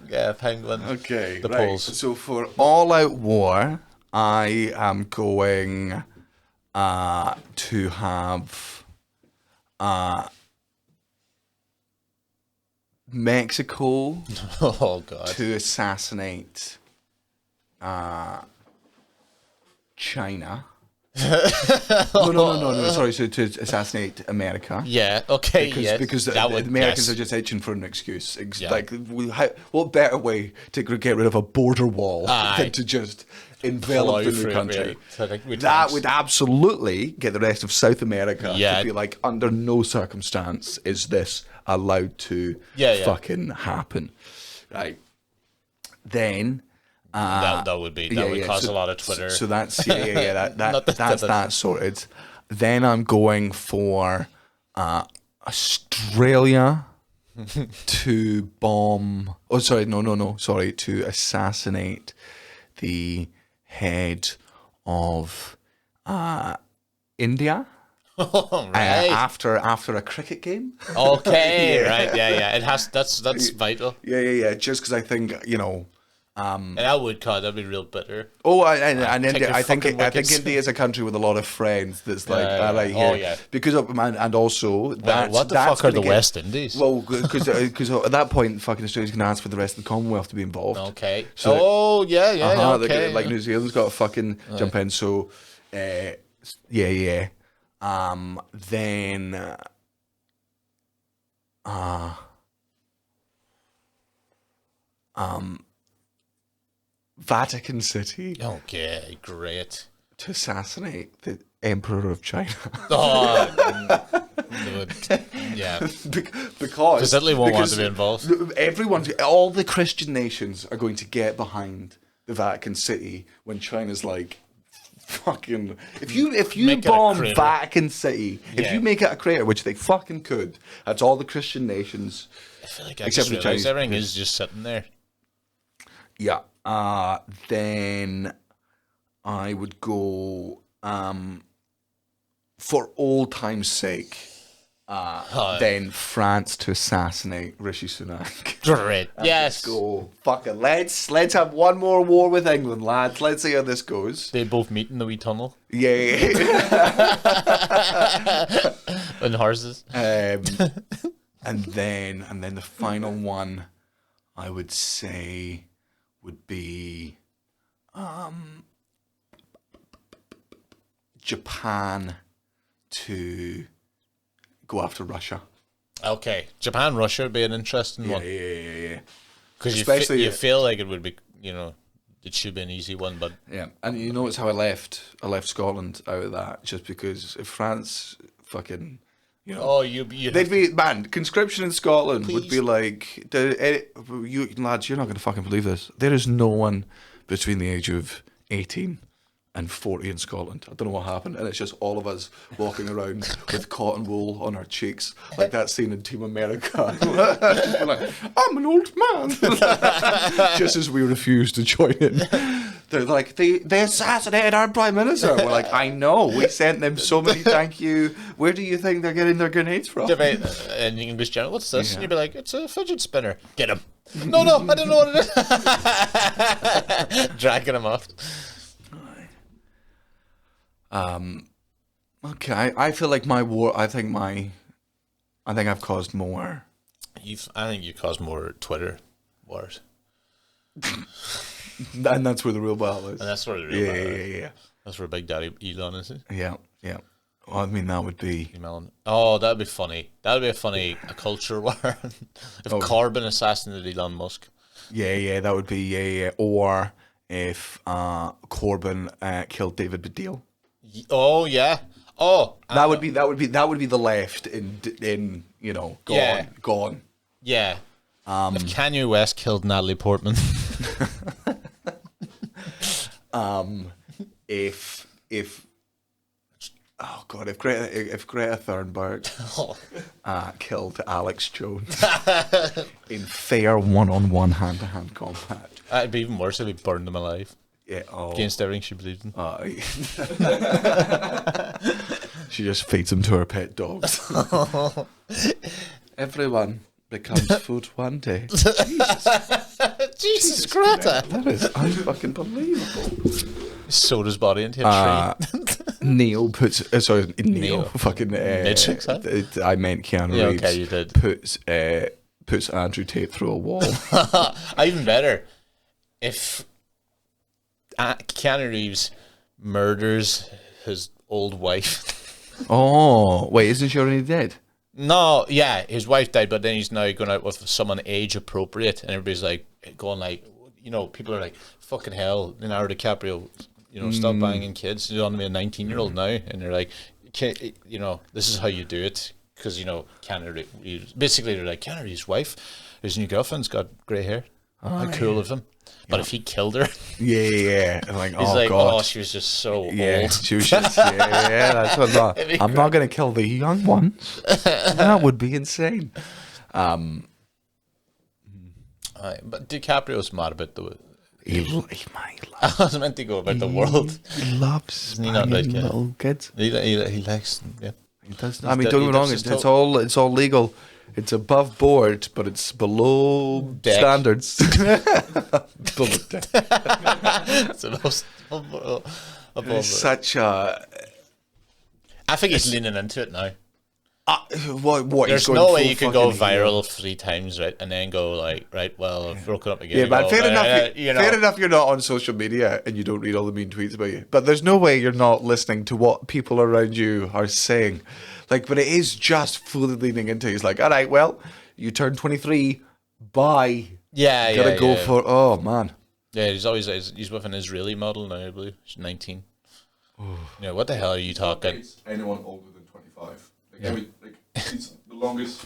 Yeah, penguin. Okay, The right. Poles. So for all out war, I am going to have Mexico Oh God. to assassinate China. No. Sorry, so to assassinate America. Yeah. Okay. Because that the would, Americans yes. are just itching for an excuse. Yeah. Like, what better way to get rid of a border wall Aye. than to just envelop the Plow new through it, country? really. So, like, with That tanks. would absolutely get the rest of South America Yeah. to be like, under no circumstance is this allowed to Yeah. fucking happen. Right. Then... that would cause a lot of Twitter. So that's that's that. that sorted. Then I'm going for Australia to bomb. Oh, sorry, no. Sorry, to assassinate the head of India. Right. After a cricket game. Okay. Right. Yeah. It has. That's vital. Yeah. Just because I think And that would cause. That'd be real bitter. Oh, and Take India, your I think fucking wickets. India is a country with a lot of friends. That's like, Yeah. right Oh, here, yeah. because of and also that's what the that's fuck are gonna the West Indies? Well, because at that point, fucking Australia's going to ask for the rest of the Commonwealth to be involved. Okay. So yeah. they're Okay. gonna- like New Zealand's got to fucking jump in. So, yeah. Then, Vatican City Okay. Great. to assassinate the Emperor of China. Oh. Yeah. Because Italy won't want to be involved. all the Christian nations are going to get behind the Vatican City when China's like, fucking. If you Make it a bomb crater. Vatican City, if Yeah. you make it a crater, which they fucking could, that's all the Christian nations. I feel like I Except just for the realized Chinese. everything is just sitting there. Yeah. Then I would go for old time's sake. Then France to assassinate Rishi Sunak. Great. Yes. Go. Fuck it. Let's have one more war with England, lads. Let's see how this goes. They both meet in the wee tunnel Yeah. in horses. and then the final one I would say would be Japan to go after Russia. Okay, Japan Russia would be an interesting one. Yeah. Because Especially- you feel like it would be, it should be an easy one, but Yeah, and you know it's how I left Scotland out of that, just because if France fucking, you they'd be, man, conscription in Scotland would be Please. like, you lads, you're not going to fucking believe this. There is no one between the age of 18 and 40 in Scotland. I don't know what happened, and it's just all of us walking around with cotton wool on our cheeks, like that scene in Team America. We're like, I'm an old man. Just as we refuse to join in. They're like, they assassinated our Prime Minister. We're like, I know, we sent them so many thank you. Where do you think they're getting their grenades from? in English general, what's this? And you'd be like, it's a fidget spinner. Get him. No, I don't know what it is. Dragging him off. Okay, I feel like my war. I think I've caused more. I think you caused more Twitter wars. And that's where the real battle is. And that's where the real battle is. Yeah. That's where Big Daddy Elon is. Yeah. Well, I mean, that would be. Oh, that'd be funny. That'd be a culture war. If Corbyn assassinated Elon Musk. Yeah, that would be yeah. Or if Corbyn killed David Baddiel. Oh yeah. Oh, That would be the left in gone. Yeah. If Kanye West killed Natalie Portman. If oh god, if Greta Thunberg killed Alex Jones in fair one-on-one hand-to-hand combat. It'd be even worse if he burned them alive. Yeah. Against everything she believed in. She just feeds them to her pet dogs. Everyone becomes food one day. Jesus, Greta. That is unfucking believable. Sewed his body into a tree. Neil puts Neil fucking Matrix, huh? I meant Keanu Yeah, Reeves. okay, you did. Puts Andrew Tate through a wall. Even better, if Keanu Reeves murders his old wife. Oh wait, isn't she already dead? No, yeah, his wife died, but then he's now going out with someone age appropriate, and everybody's like going like, people are like, fucking hell, Leonardo DiCaprio, stop banging kids. He's only a 19-year-old now, and they're like, this is how you do it, because Keanu Reeves, basically they're like, Keanu Reeves' wife, his new girlfriend's got grey hair. How cool of him. But if he killed her, yeah. I'm like, he's like, god. oh, she was just so Yeah, old. she was just, yeah, that's what I'm not going to kill the young ones. That would be insane. But DiCaprio's mad about the. He I was meant to go about the world. loves He not like little kids. He likes. Yeah. He does. I mean, don't get me wrong. It's all legal. It's above board, but it's below Deck. standards. Below deck. It's the most above It's such a. I think he's leaning into it now. What? There's he's going no way full you could go fucking viral 3 times, right, and then go like, right, well, I've broken up again. Yeah, man. Go, Fair enough. Fair know. enough. You're not on social media and you don't read all the mean tweets about you. But there's no way you're not listening to what people around you are saying. Like, but it is just fully leaning into. He's like, all right, well, you turned 23. Bye. Gotta go for. Oh man. Yeah, he's with an Israeli model now, I believe. She's 19. Yeah, what the hell are you talking? Anyone older than 25. He's the longest.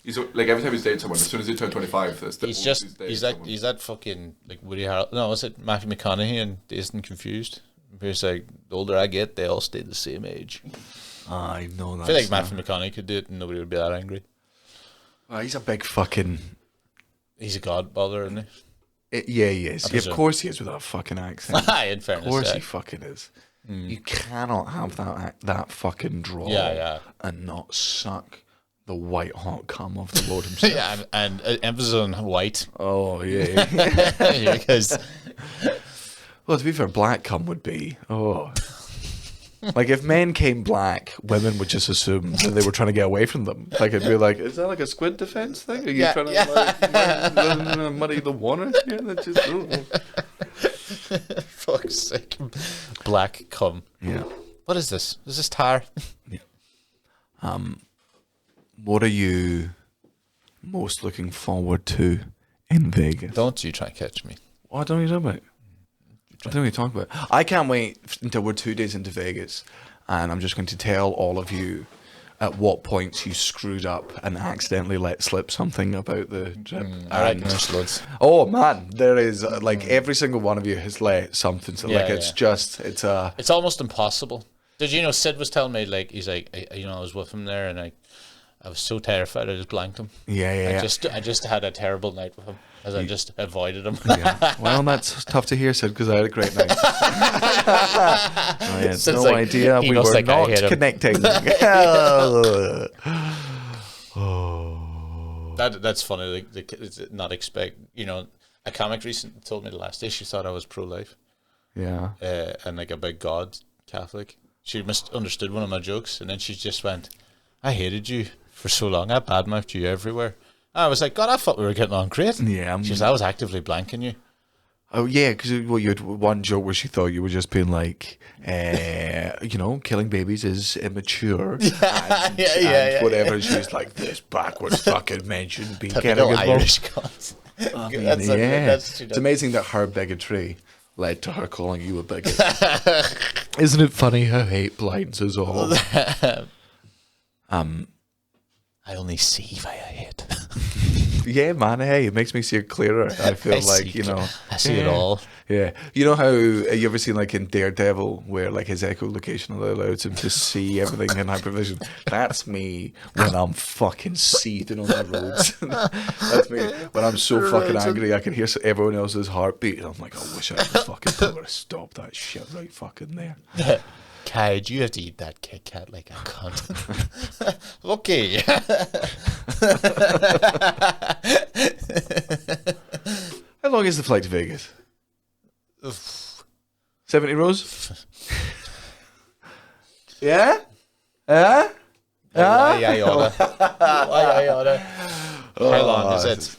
He's like every time he's dating someone, as soon as he turns 25, that's the He's oldest just dated someone. he's that fucking like Woody Harrelson. No, was it Matthew McConaughey and Dazed and Confused? He's like, the older I get, they all stay the same age. I know that. I feel like Matthew McConaughey could do it and nobody would be that angry. He's a big fucking. He's a godfather, isn't he? Yeah, he is. Yeah, of presume. course he is with that fucking accent. In fairness, Of course yeah. he fucking is. You cannot have that fucking draw Yeah. and not suck the white hot cum of the Lord himself. Yeah, and emphasis on white. Oh, yeah. Because Well, to be fair, black cum would be, like if men came black, women would just assume that they were trying to get away from them. Like it'd be like, is that like a squid defense thing? Are you trying to muddy the water? Yeah, that's just. fuck's sake, black cum. Yeah. What is this? Is this tar? What are you most looking forward to in Vegas? Don't you try and catch me. What don't you talk about? I don't know what you talk about. I can't wait until we're 2 days into Vegas, and I'm just going to tell all of you at what points you screwed up and accidentally let slip something about the trip. I reckon there's loads. Oh man, there is like every single one of you has let something. So, Yeah, like it's yeah. just It's almost impossible. Did you know Sid was telling me, like, he's like, I was with him there, and I was so terrified I just blanked him. yeah. I just had a terrible night with him as I just avoided him. Yeah. Well, that's tough to hear, Sid, because I had a great night. I had Sid's no like, idea he we must were think I not hate him. connecting. That's funny. Like, it's not expect. A comic recently told me the last day she thought I was pro-life, Yeah. and like a big God Catholic. She misunderstood one of my jokes, and then she just went, "I hated you for so long. I badmouthed you everywhere." I was like, "God, I thought we were getting on great." Yeah. She said, "I was actively blanking you." Oh yeah, because you had one joke where she thought you were just being like, killing babies is immature. and whatever. And she was like, this backwards fucking man shouldn't be getting Typical involved. Irish God. I mean, That's yeah. that's It's amazing that her bigotry led to her calling you a bigot. Isn't it funny how hate blinds us all? I only see via hate. Yeah, man. Hey, it makes me see it clearer. I feel like, I see it all. Yeah. You know how you ever seen like in Daredevil where like his echolocation allows him to see everything in hypervision? That's me when I'm fucking seething on the roads. That's me when I'm so fucking angry I can hear everyone else's heartbeat and I'm like, I wish I could fucking tell her to stop that shit right fucking there. Cade, you have to eat that Kit Kat like a cunt. Okay. How long is the flight to Vegas? 70 rows? Yeah? Yeah? Why I oughta. How long is it?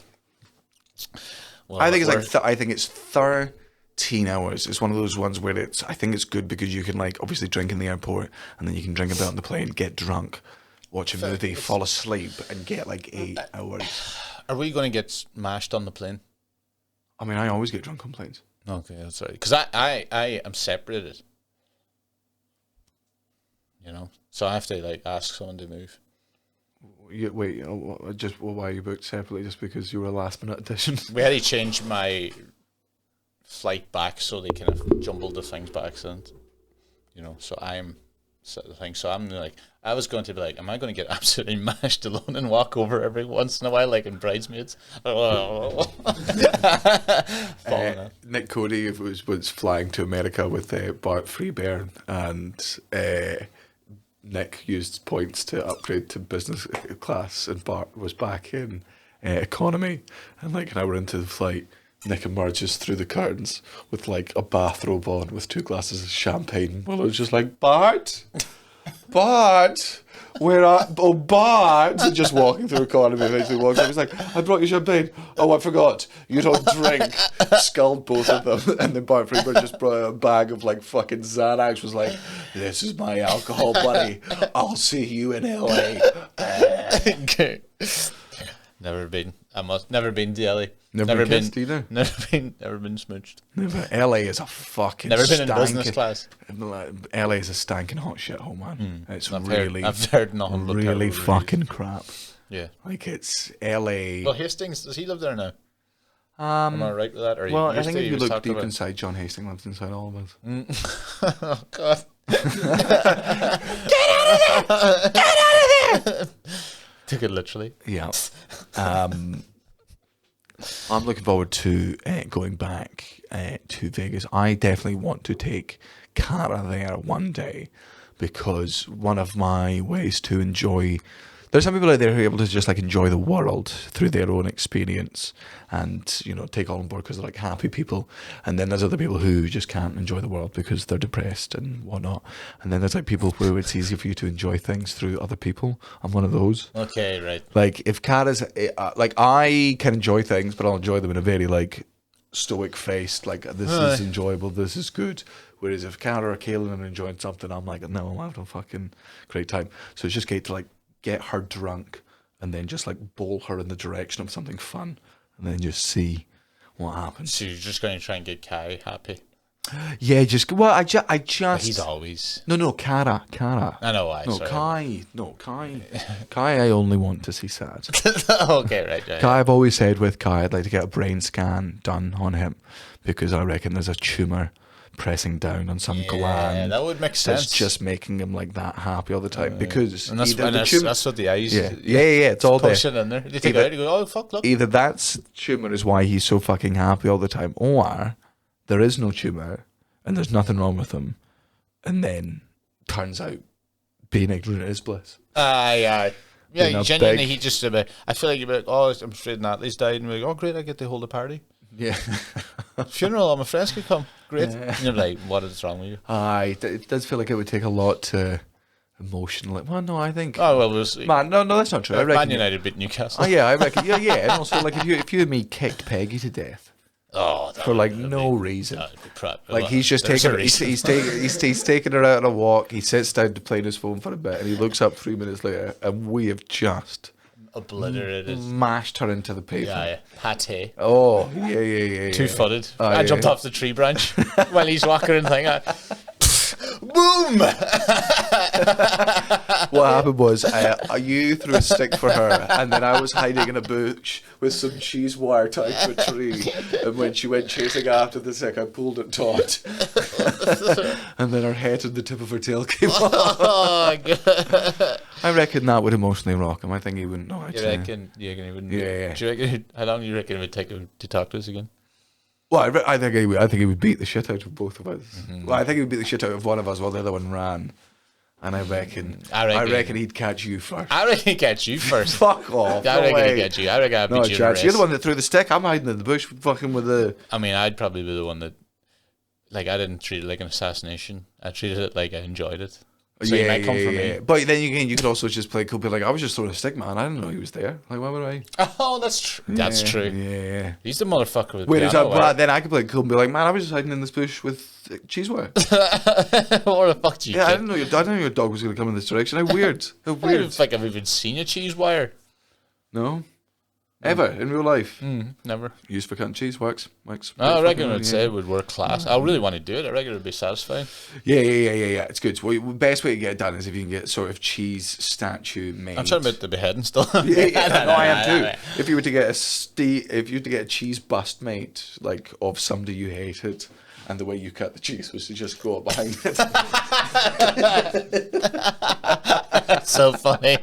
Well, I think it's I think it's 13 hours. It's one of those ones where I think it's good because you can like obviously drink in the airport and then you can drink a bit on the plane, get drunk, watch a movie, fall asleep and get like 8 hours. Are we going to get smashed on the plane? I mean, I always get drunk on planes. Okay, that's right. Because I am separated. So I have to like ask someone to move. Wait, why are you booked separately? Just because you were a last minute addition? We had to change my flight back so they kind of jumbled the things by accident. So I'm the thing. So I'm like, I was going to be like, am I going to get absolutely mashed alone and walk over every once in a while, like in Bridesmaids? Nick Cody was flying to America with Bart Freeburn, and Nick used points to upgrade to business class, and Bart was back in economy. And like an hour into the flight, Nick emerges through the curtains with like a bathrobe on with 2 glasses of champagne. Well, I was just like, Bart, where are? Oh, Bart! Just walking through economy. Eventually walks up. He's like, I brought you champagne. Oh, I forgot. You don't drink. Sculled both of them. And then Bart Freeburn just brought a bag of like fucking Xanax. Was like, this is my alcohol, buddy. I'll see you in LA. Okay. Never been to LA. Never been kissed either? Never been smooched. LA is a fucking Never been in stankin', business class. LA is a stanking hot shithole, man. It's I've really heard nothing but really terrible fucking reviews. crap. Yeah. Like it's LA. Well, Hastings, does he live there now? Am I right with that? Or Well, he I used think to, if he you was look talking deep about- inside, John Hastings lives inside all of us. Oh God! Took it literally. Yeah. I'm looking forward to going back to Vegas. I definitely want to take Cara there one day because one of my ways to enjoy. There's some people out there who are able to just like enjoy the world through their own experience and, take all on board because they're like happy people. And then there's other people who just can't enjoy the world because they're depressed and whatnot. And then there's like people where it's easy for you to enjoy things through other people. I'm one of those. Okay, right. Like if Cara's, like I can enjoy things, but I'll enjoy them in a very like stoic faced, like this is enjoyable, this is good. Whereas if Cara or Kaelin are enjoying something, I'm like, no, I'm having a fucking great time. So it's just get to like get her drunk and then just like bowl her in the direction of something fun, and then just see what happens. So you're just going to try and get Kai happy. Yeah, just I just But he's always. no Cara. I know why. No, sorry. Kai. I only want to see sad. Okay, right. Kai, I've always said with Kai, I'd like to get a brain scan done on him because I reckon there's a tumour pressing down on some gland. That would make sense. That's just making him like that happy all the time because And that's, that's what the eyes. Yeah, it's all there. Pushing in there. They take it out. You go, oh fuck, look. Either that's tumour is why he's so fucking happy all the time, or there is no tumour and there's nothing wrong with him, and then turns out being ignorant is bliss. Yeah, Being a genuinely, big- he just. I feel like you're like, oh, I'm afraid Natalie's died, and we're like, oh great, I get to hold a party. Yeah. Funeral, all my friends could come. Great. And you're like, what is wrong with you? It does feel like it would take a lot to emotionally. Well, no, I think. Oh well, we'll see. Man, no, that's not true. I reckon. Man United beat Newcastle. Oh yeah, I reckon. Yeah, and also like if you and me kicked Peggy to death for like no reason. Like he's just taking her, he's taking her out on a walk. He sits down to play on his phone for a bit, and he looks up 3 minutes later, and we have just obliterated. mashed her into the pavement. Yeah. Pate. Oh, yeah. 2-footed. Oh, I yeah. jumped off the tree branch while he's walking and thing. Boom! What happened was you threw a stick for her, and then I was hiding in a bush with some cheese wire tied to a tree. And when she went chasing after the stick, I pulled it taut, and then her head and the tip of her tail came off. Oh, God. I reckon that would emotionally rock him. I think he wouldn't know. You Actually. reckon he wouldn't? Yeah. Do you reckon, how long do you reckon it would take him to talk to us again? Well, I think he would. I think he would beat the shit out of both of us. Mm-hmm. Well, I think he would beat the shit out of one of us while the other one ran. And I reckon he'd catch you first. I reckon he'd catch you first. Fuck off. I No reckon way. he'd get you. I reckon I'd No beat you in a chance. You're the race. one that threw the stick. I'm hiding in the bush, fucking with the. I mean, I'd probably be the one that, like, I didn't treat it like an assassination. I treated it like I enjoyed it. So you might come for me. But then again, you could also just play cool. Be like, I was just throwing a stick, man. I didn't know he was there. Like, why would I? Oh, that's true. That's true. Yeah. He's the motherfucker with Whereas piano wire. then I could play cool and be like, man, I was just hiding in this bush with cheese wire. What the fuck do you Yeah, I think? didn't know your dog was going to come in this direction. How weird. How I don't weird. think I've even seen a cheese wire. No. Ever in real life. Never. Used for cutting cheese works. I reckon I'd say it would work class. I really want to do it. I reckon it would be satisfying. Yeah. It's good. Well, the best way to get it done is if you can get sort of cheese statue made. I'm talking about the beheading still. Yeah, no, I am too. If you were to get a cheese bust made, like of somebody you hated, and the way you cut the cheese was to just go up behind it. That's so funny.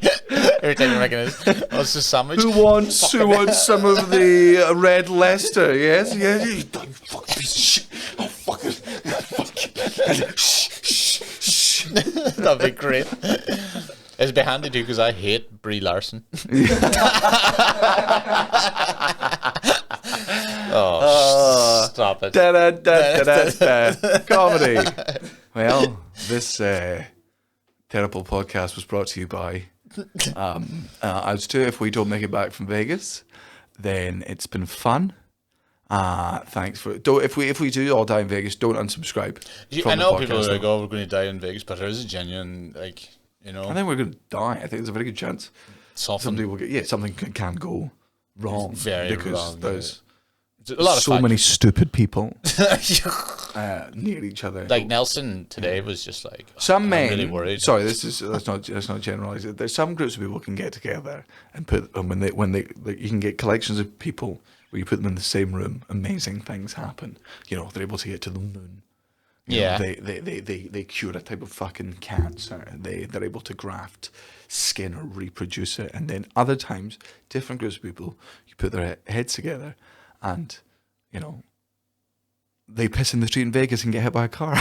Every time you reckon it's a sandwich. Who wants some of the red Leicester? Yes. You fucking piece of shit. Oh fuck it. Shh. That'd be great. It'd be handy too because I hate Brie Larson. Stop it. Da-da-da-da-da-da. Comedy. Well, this terrible podcast was brought to you by us two. If we don't make it back from Vegas, then it's been fun. Thanks for if we do all die in Vegas, don't unsubscribe. I know people are like, "Oh, we're going to die in Vegas," but there is a genuine, like, you know. I think we're going to die. I think there's a very good chance somebody will get. Something can go wrong. Very because wrong. there's A lot of so many stupid people factors. near each other. Like Nelson today was just like, Some I'm men. really worried. Sorry, let's not generalize it. There's some groups of people can get together and put and when they you can get collections of people where you put them in the same room. Amazing things happen. You know, they're able to get to the moon. You know, they cure a type of fucking cancer. They're able to graft skin or reproduce it. And then other times, different groups of people, you put their heads together, and you know, they piss in the street in Vegas and get hit by a car.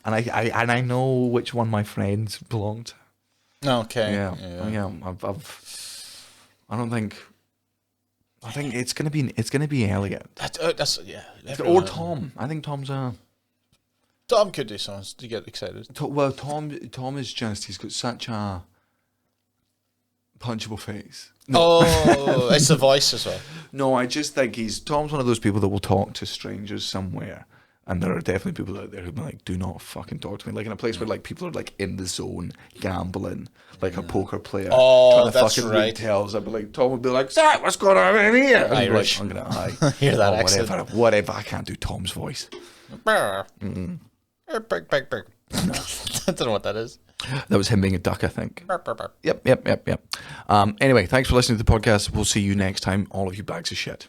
and I know which one my friends belong to. Okay. Yeah. I think it's gonna be Elliot That's or Tom. I think Tom's Tom could do songs to get excited. Tom is just he's got such a punchable face. Oh, it's the voice as well. No, I just think Tom's one of those people that will talk to strangers somewhere. And there are definitely people out there who be like, do not fucking talk to me. Like in a place where like people are like in the zone, gambling, like a poker player. Oh, trying to that's fucking right. read tells. I'd be like, Tom would be like, Zach, what's going on in here? And I'd be Irish. like, I'm gonna Hear that accent. Whatever. I can't do Tom's voice. Big. I don't know what that is. That was him being a duck, I think. Yep. Anyway, thanks for listening to the podcast. We'll see you next time, all of you bags of shit.